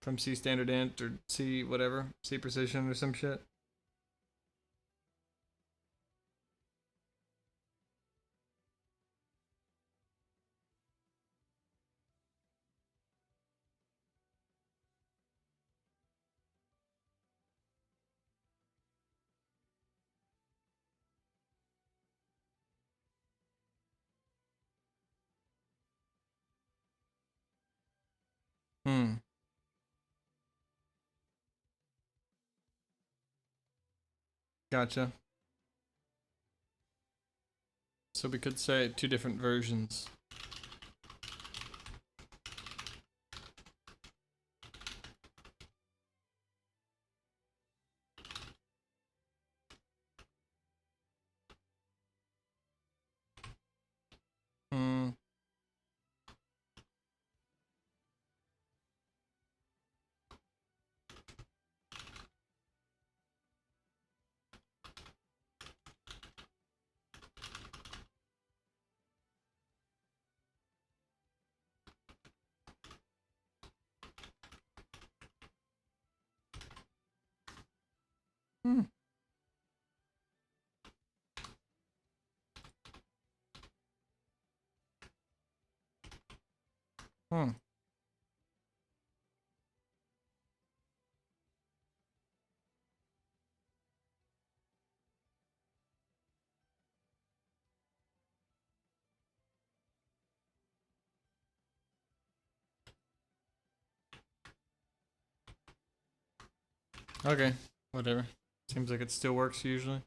From C standard int or C whatever, C precision or some shit. Hmm. Gotcha. So we could say two different versions. Hmm. Hmm. Hmm. Okay. Whatever. Seems like it still works usually.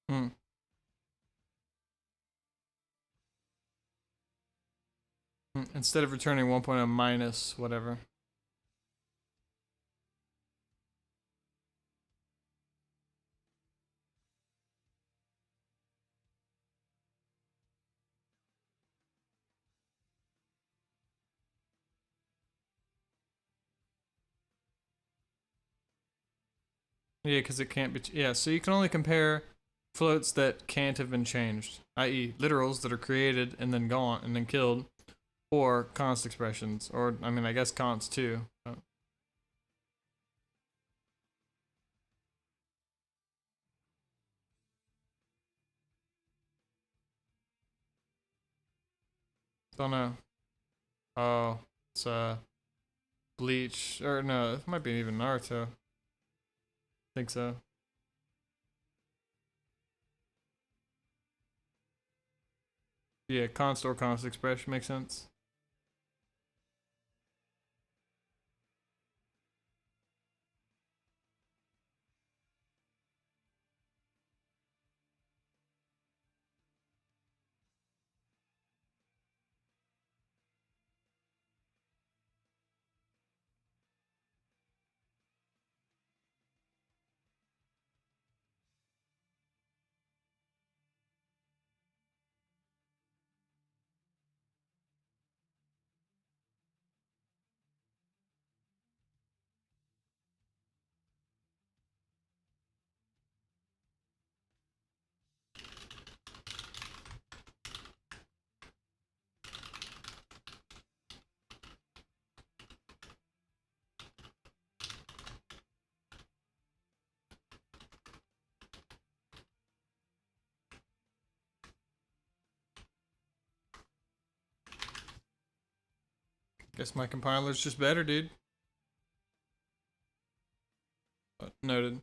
Hmm. Instead of returning 1.0 minus whatever. Yeah, because it can't be. Yeah, so you can only compare floats that can't have been changed, i.e., literals that are created and then gone and then killed, or const expressions, or I mean, I guess const too. Don't know. Oh, it's Bleach or no, it might be even Naruto. Think so. Yeah, const or const expression makes sense. Guess my compiler's just better, dude. Noted.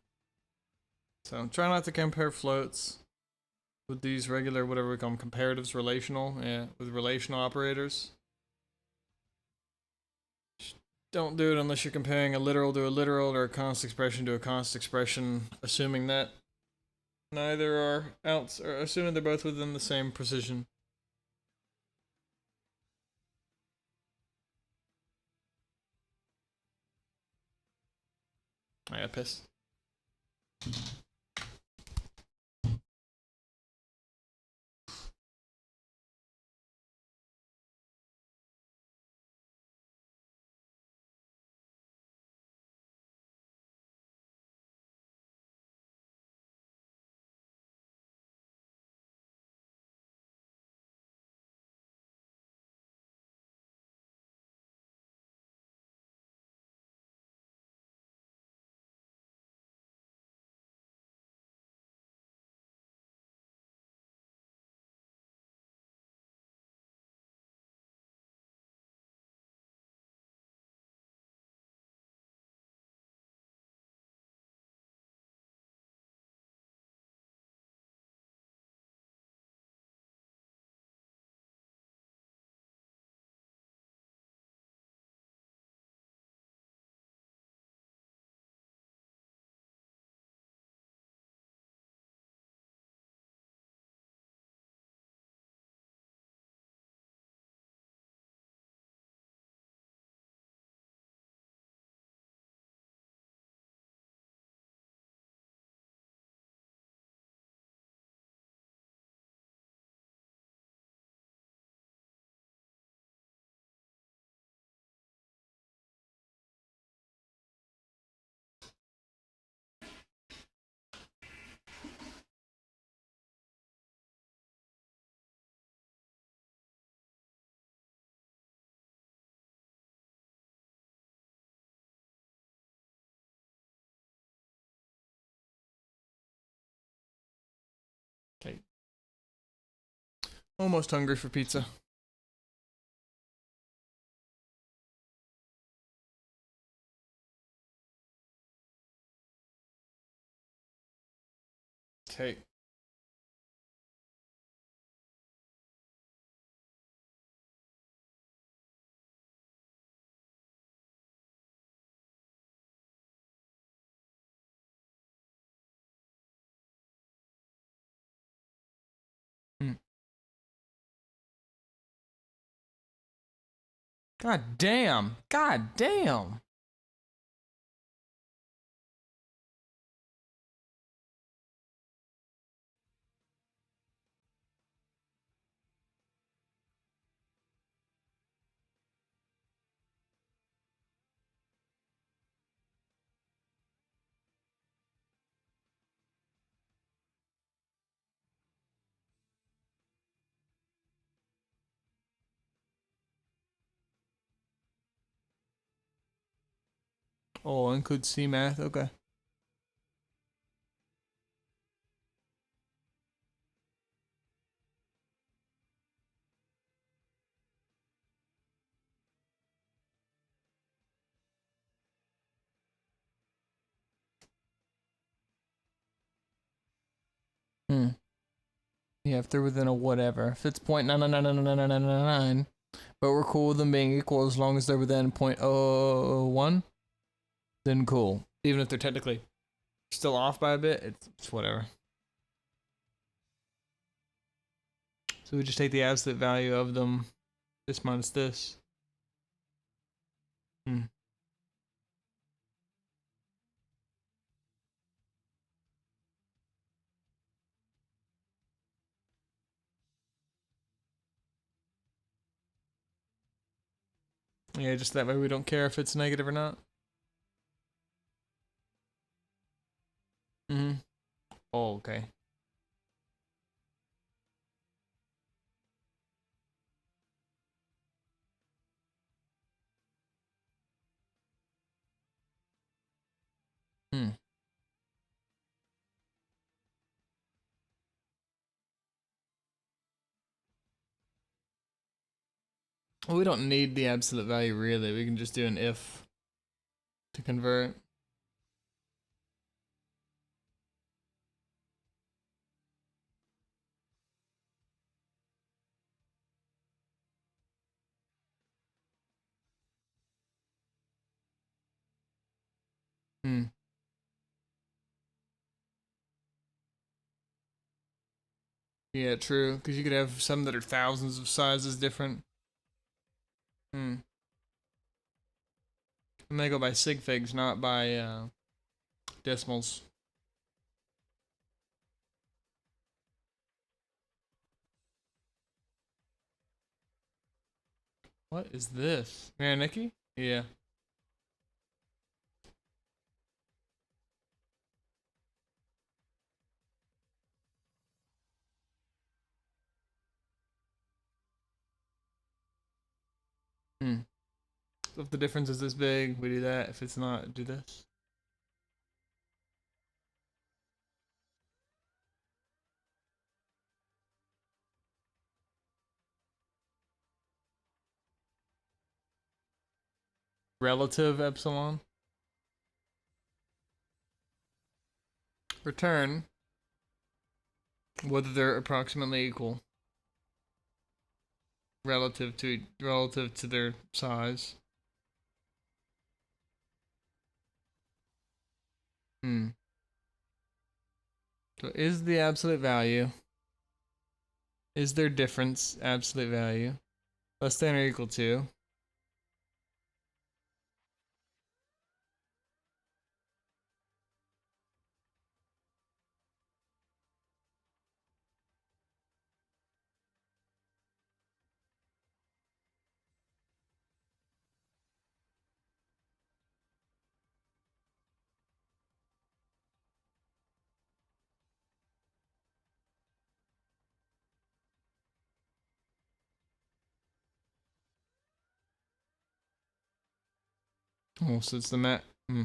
So try not to compare floats with these regular, whatever we call them, comparatives, relational, yeah, with relational operators. Don't do it unless you're comparing a literal to a literal or a const expression to a const expression, assuming that neither are outs, or assuming they're both within the same precision. I got pissed. Okay. Almost hungry for pizza. Okay. God damn. God damn. Oh, include C math. Okay. Hmm. Yeah, if they're within a whatever. If it's 0.9999999, but we're cool with them being equal as long as they're within 0.001, then cool. Even if they're technically still off by a bit, it's whatever. So we just take the absolute value of them, this minus this. Hmm. Yeah, just that way we don't care if it's negative or not. Mm-hmm. Oh, okay. Hmm. Well, we don't need the absolute value really. We can just do an if to convert. Hmm. Yeah, true. Because you could have some that are thousands of sizes different. Hmm. And they go by sig figs, not by decimals. What is this? Man, Nikki? Yeah. Hmm. So if the difference is this big, we do that. If it's not, do this. Relative epsilon. Return whether they're approximately equal relative to their size. Hmm. So is the absolute value, is their difference absolute value less than or equal to? Oh, so it's the mat. Hmm.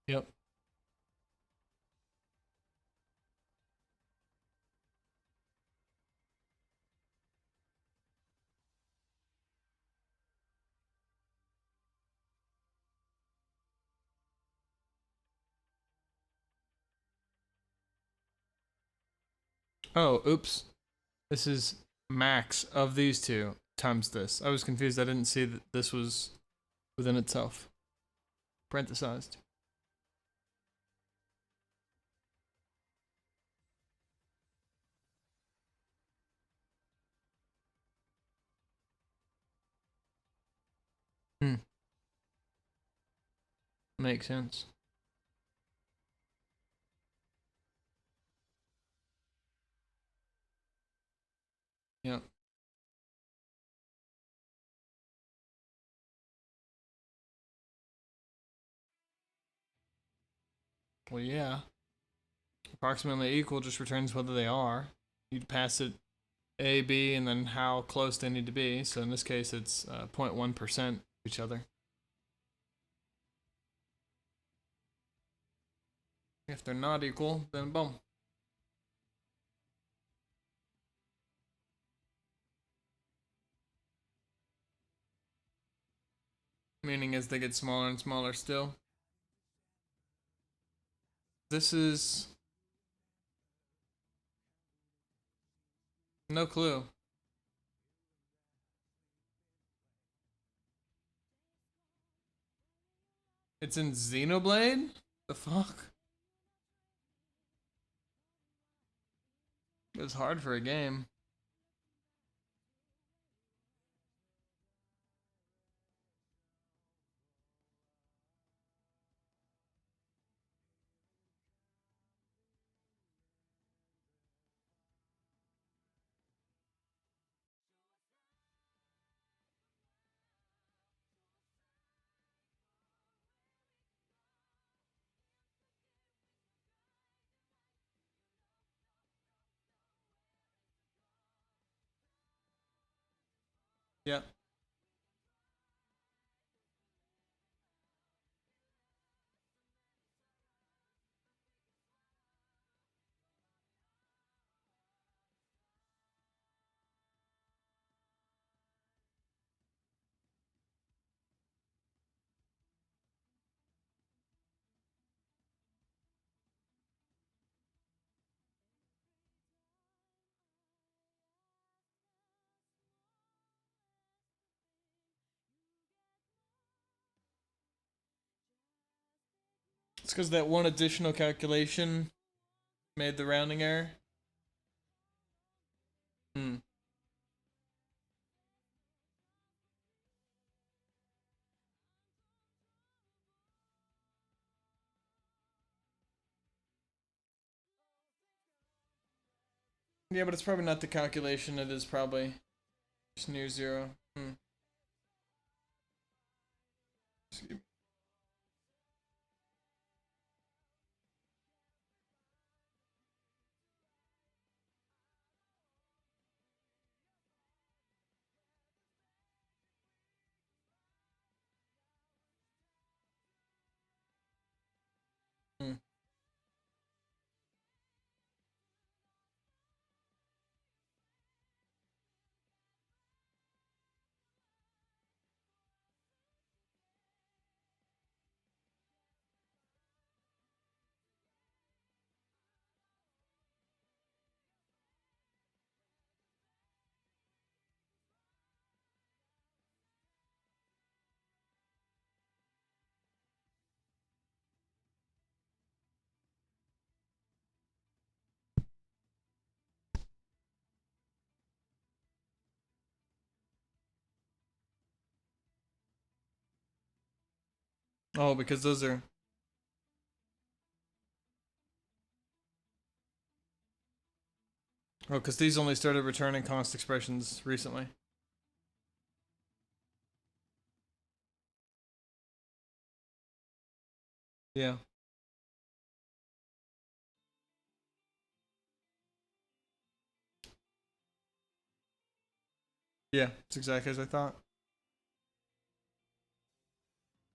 Yep. Oh, oops. This is max of these two times this. I was confused. I didn't see that this was within itself. Parenthesized. Hmm. Makes sense. Yeah. Well, yeah. Approximately equal just returns whether they are. You'd pass it A, B, and then how close they need to be. So in this case, it's 0.1% each other. If they're not equal, then boom. Meaning as they get smaller and smaller still. This is no clue. It's in Xenoblade? The fuck? It's hard for a game. Yep. It's because that one additional calculation made the rounding error. Hmm. Yeah, but it's probably not the calculation. It is probably just near zero. Hmm. Excuse me. Hmm. Oh, because those are. Oh, because these only started returning const expressions recently. Yeah. Yeah, it's exactly as I thought.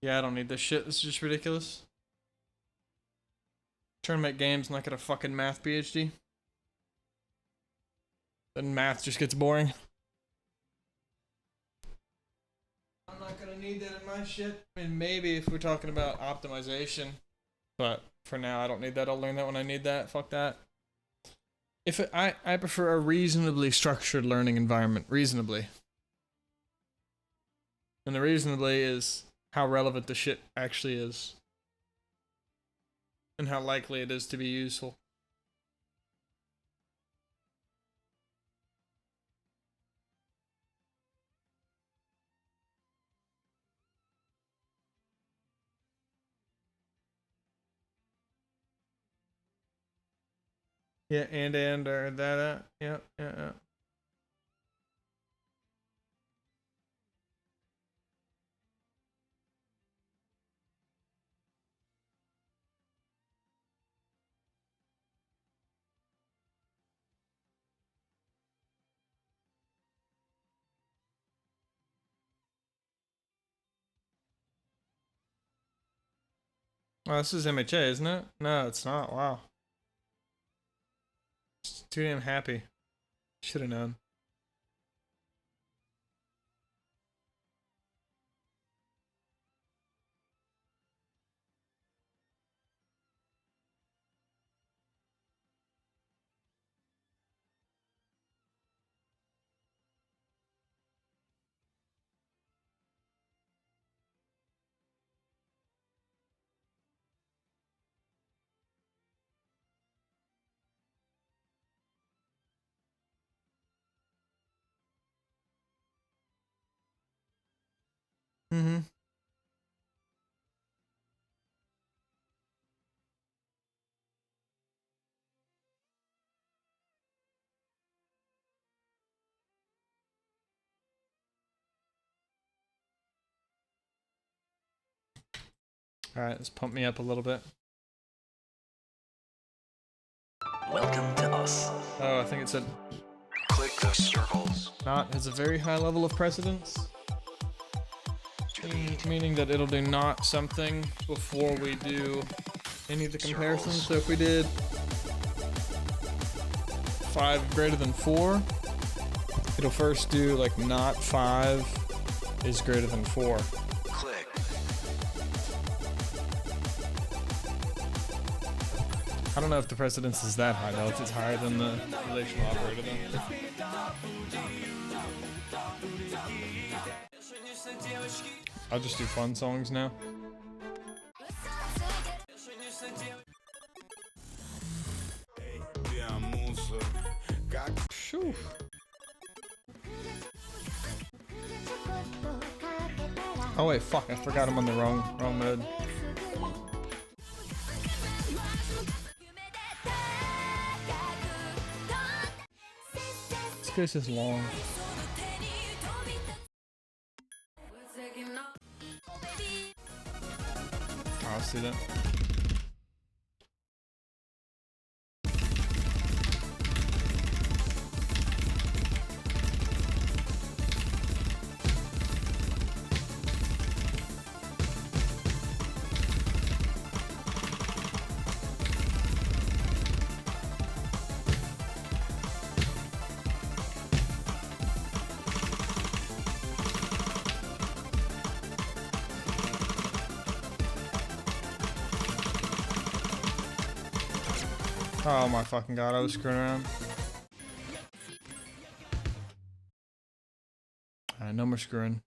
Yeah, I don't need this shit. This is just ridiculous. Trying to make games, not get a fucking math PhD. Then math just gets boring. I'm not gonna need that in my shit. I mean, maybe if we're talking about optimization, but for now, I don't need that. I'll learn that when I need that. Fuck that. I prefer a reasonably structured learning environment. Reasonably. And the reasonably is how relevant the shit actually is. And how likely it is to be useful. Yeah, and or that. Yeah. Oh, this is MHA, isn't it? No, it's not. Wow. It's too damn happy. Should have known. Mm-hmm. Alright, let's pump me up a little bit. Welcome to us. Oh, I think it said Click the circles. not has a very high level of precedence. Meaning that it'll do not something before we do any of the comparisons. So if we did 5 greater than 4, it'll first do like not 5 is greater than 4. Click. I don't know if the precedence is that high though, if it's higher than the relational operator though. I'll just do fun songs now. Shoo. Oh wait, fuck! I forgot I'm on the wrong mode. This case is long. I'll see that. Oh my fucking god, I was screwing around. Alright, no more screwing.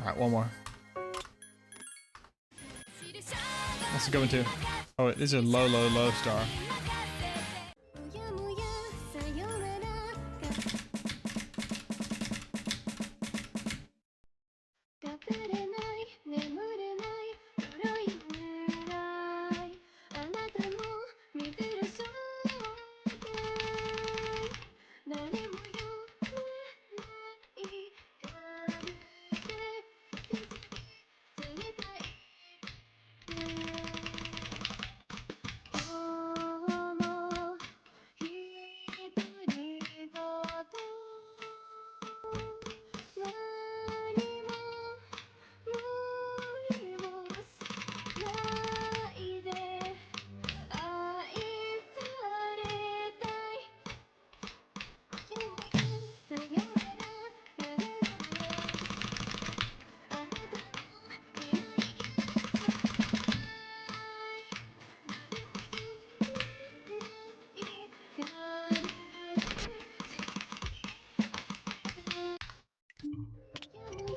Alright, one more. What's it going to? Oh, wait, these are low star.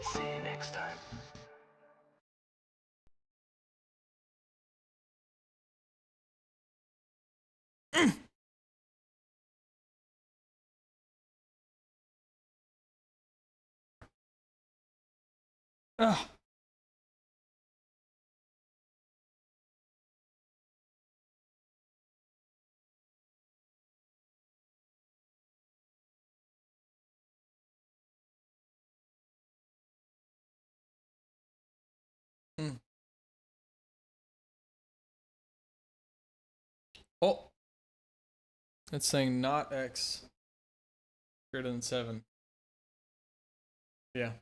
See you next time. Ugh. Mm. Oh, it's saying not x greater than 7. Yeah.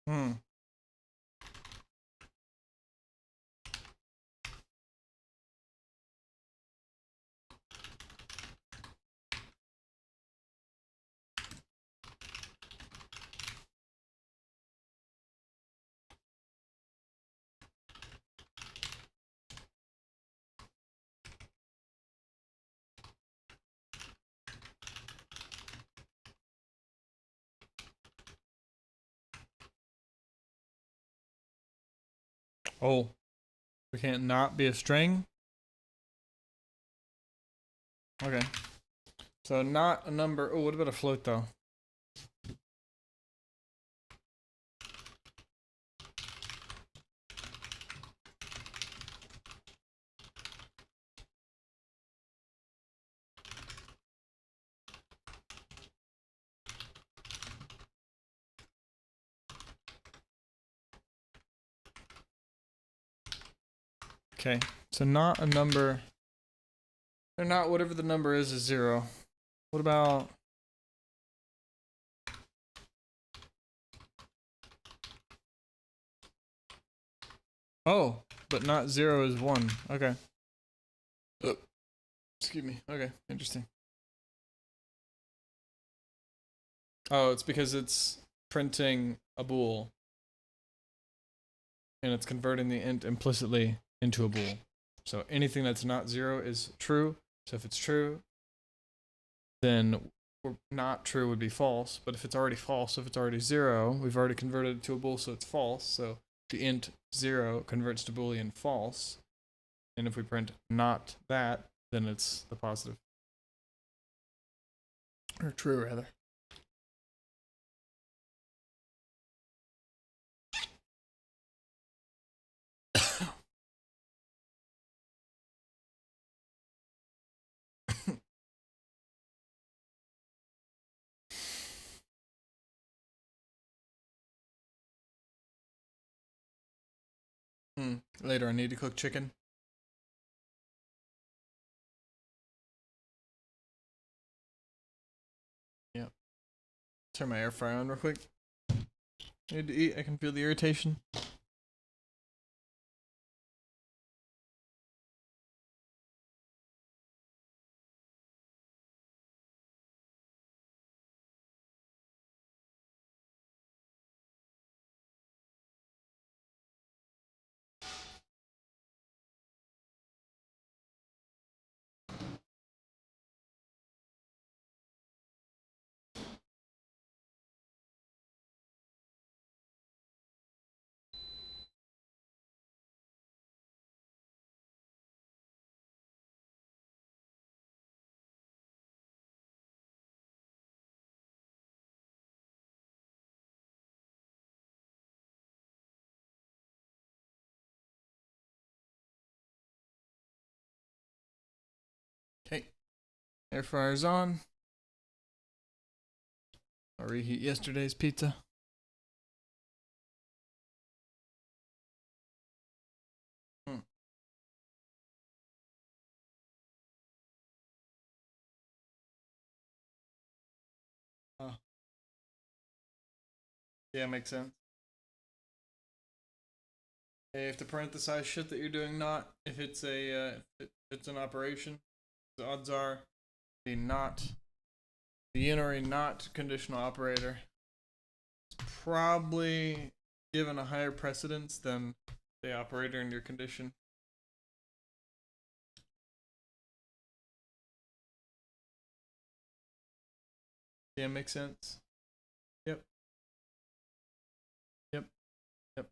Hmm. Oh, we can't not be a string? Okay. So not a number. Oh, what about a float though? Okay. So not a number. Or not whatever the number is 0. What about... Oh, but not 0 is 1. Okay. Excuse me. Okay, interesting. Oh, it's because it's printing a bool and it's converting the int implicitly into a bool. So anything that's not 0 is true. So if it's true, then not true would be false. But if it's already false, if it's already 0, we've already converted it to a bool, so it's false. So the int 0 converts to Boolean false. And if we print not that, then it's the positive. Or true, rather. Later, I need to cook chicken. Yeah. Turn my air fryer on real quick. Need to eat. I can feel the irritation. Okay. Air fryer's on. I'll reheat yesterday's pizza. Oh. Yeah, makes sense. Hey, if the parenthesize shit that you're doing not, if it's a if it's an operation, the odds are the not the unary not conditional operator is probably given a higher precedence than the operator in your condition. Yeah, makes sense. Yep. Yep. Yep.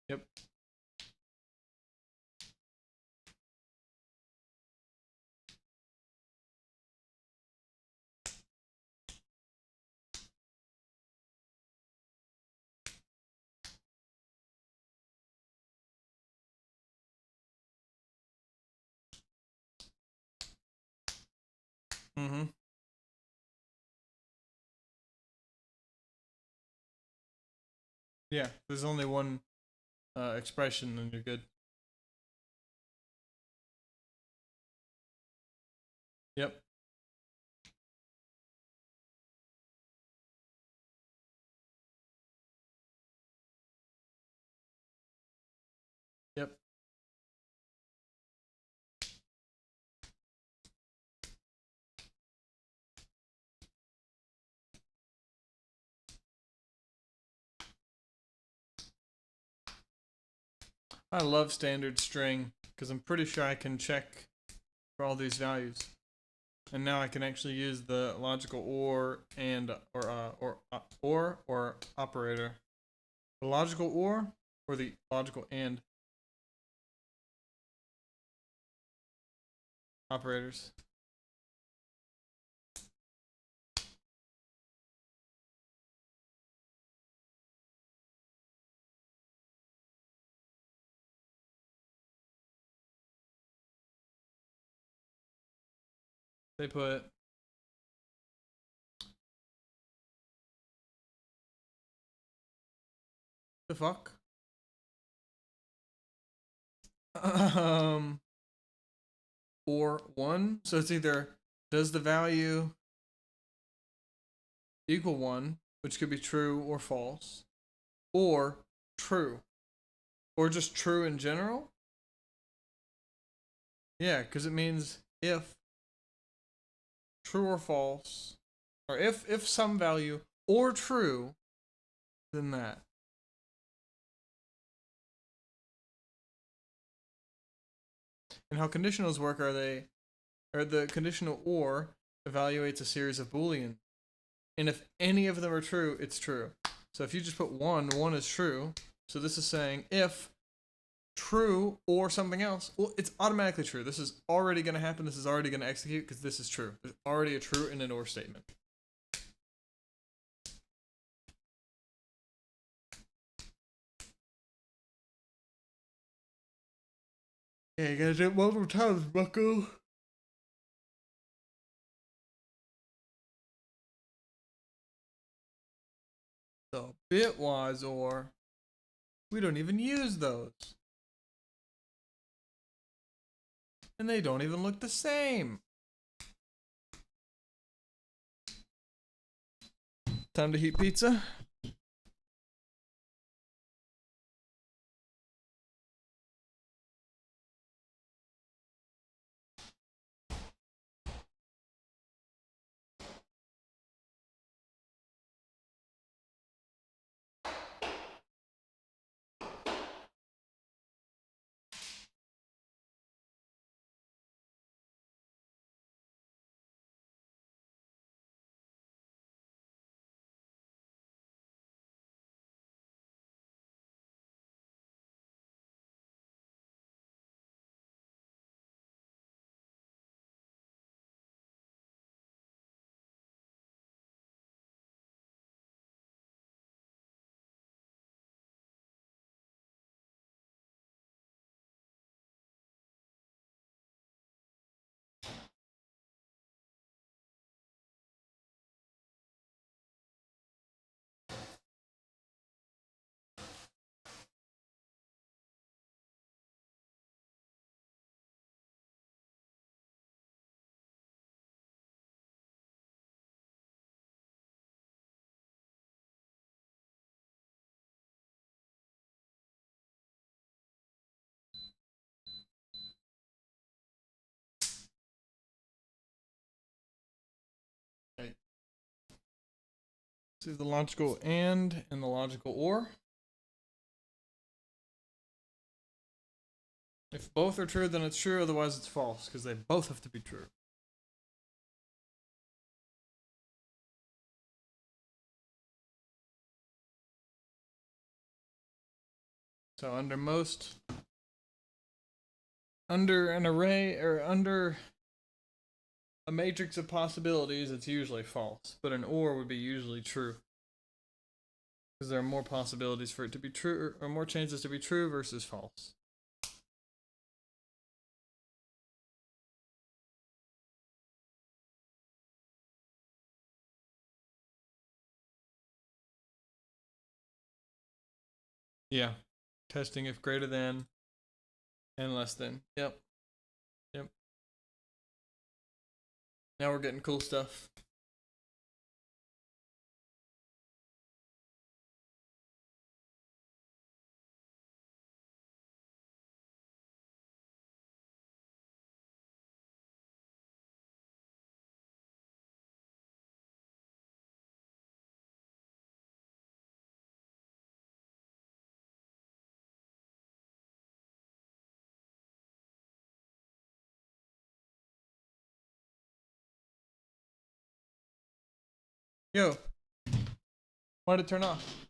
Yep. Mm-hmm. Yeah, there's only one expression and you're good. Yep. I love standard string because I'm pretty sure I can check for all these values. And now I can actually use the logical or and or operator. The logical or the logical and operators. They put the fuck? Or 1. So it's either does the value equal 1, which could be true or false, or true, or just true in general. Yeah, because it means if true or false, or if some value or true, then that. And how conditionals work are the conditional or evaluates a series of Boolean. And if any of them are true, it's true. So if you just put 1 is true. So this is saying if true or something else, well, it's automatically true. This is already going to happen. This is already going to execute because this is true. There's already a true in an or statement. Yeah, you gotta do it multiple times, bucko. So bitwise or, we don't even use those. And they don't even look the same. Time to heat pizza. Okay. So the logical and the logical or. If both are true, then it's true, otherwise it's false, because they both have to be true. So under an array, or under a matrix of possibilities, it's usually false, but an or would be usually true. Because there are more possibilities for it to be true, or more chances to be true versus false. Yeah. Testing if greater than and less than. Yep. Yep. Now we're getting cool stuff. Yo, why did it turn off?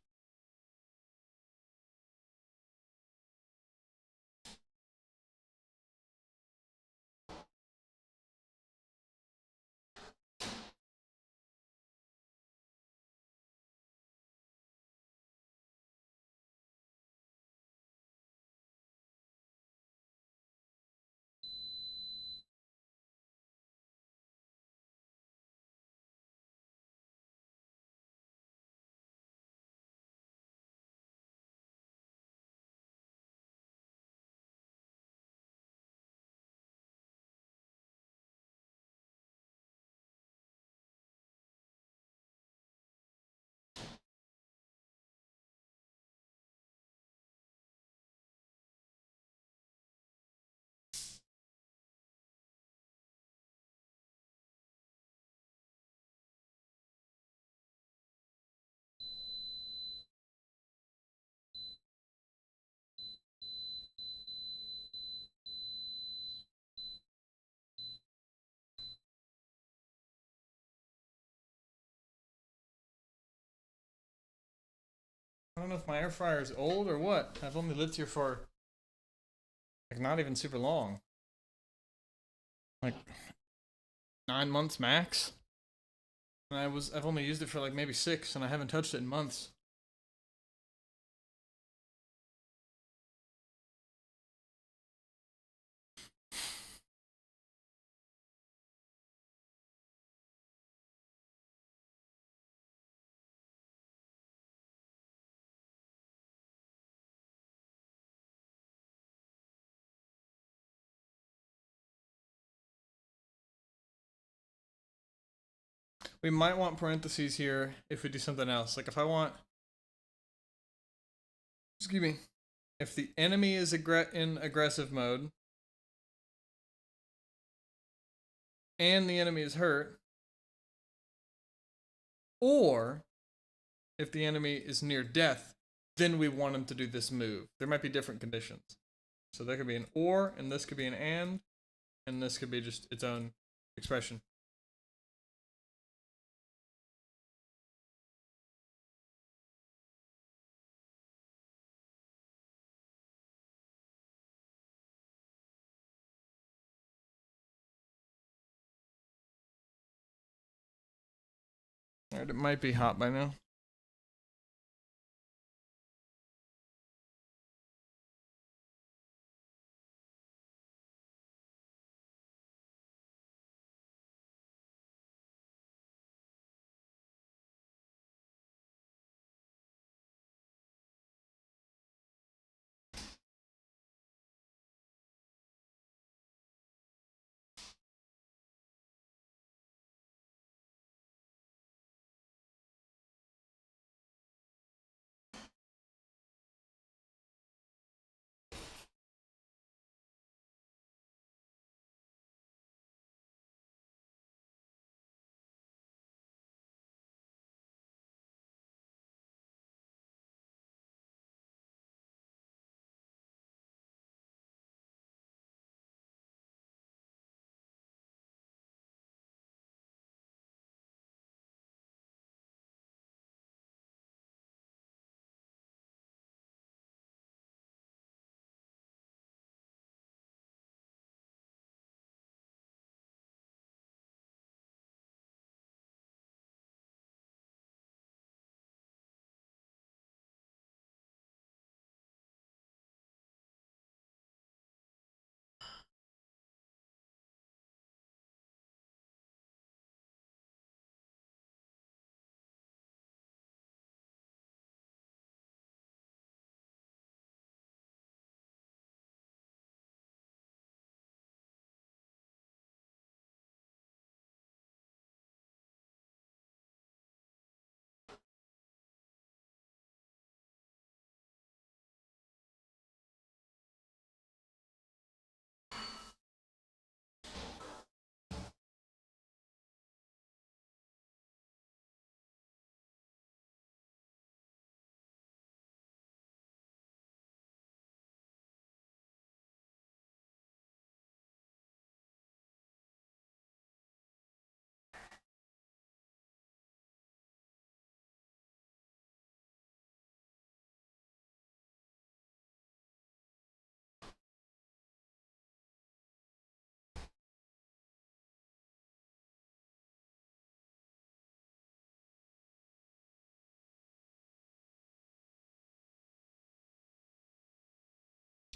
I don't know if my air fryer is old or what. I've only lived here for like not even super long. Like 9 months max. And I've only used it for like maybe 6 and I haven't touched it in months. We might want parentheses here if we do something else. Like if I want, excuse me, if the enemy is in aggressive mode and the enemy is hurt, or if the enemy is near death, then we want him to do this move. There might be different conditions. So there could be an or, and this could be an and this could be just its own expression. Alright, it might be hot by now.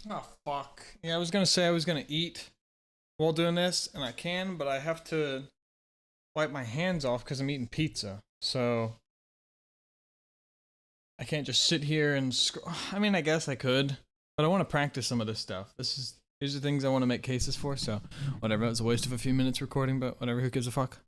Oh, fuck. Yeah, I was gonna say I was gonna eat while doing this, and I can, but I have to wipe my hands off because I'm eating pizza. So I can't just sit here and I mean, I guess I could, but I want to practice some of this stuff. These are things I want to make cases for, so whatever. It was a waste of a few minutes recording, but whatever, who gives a fuck?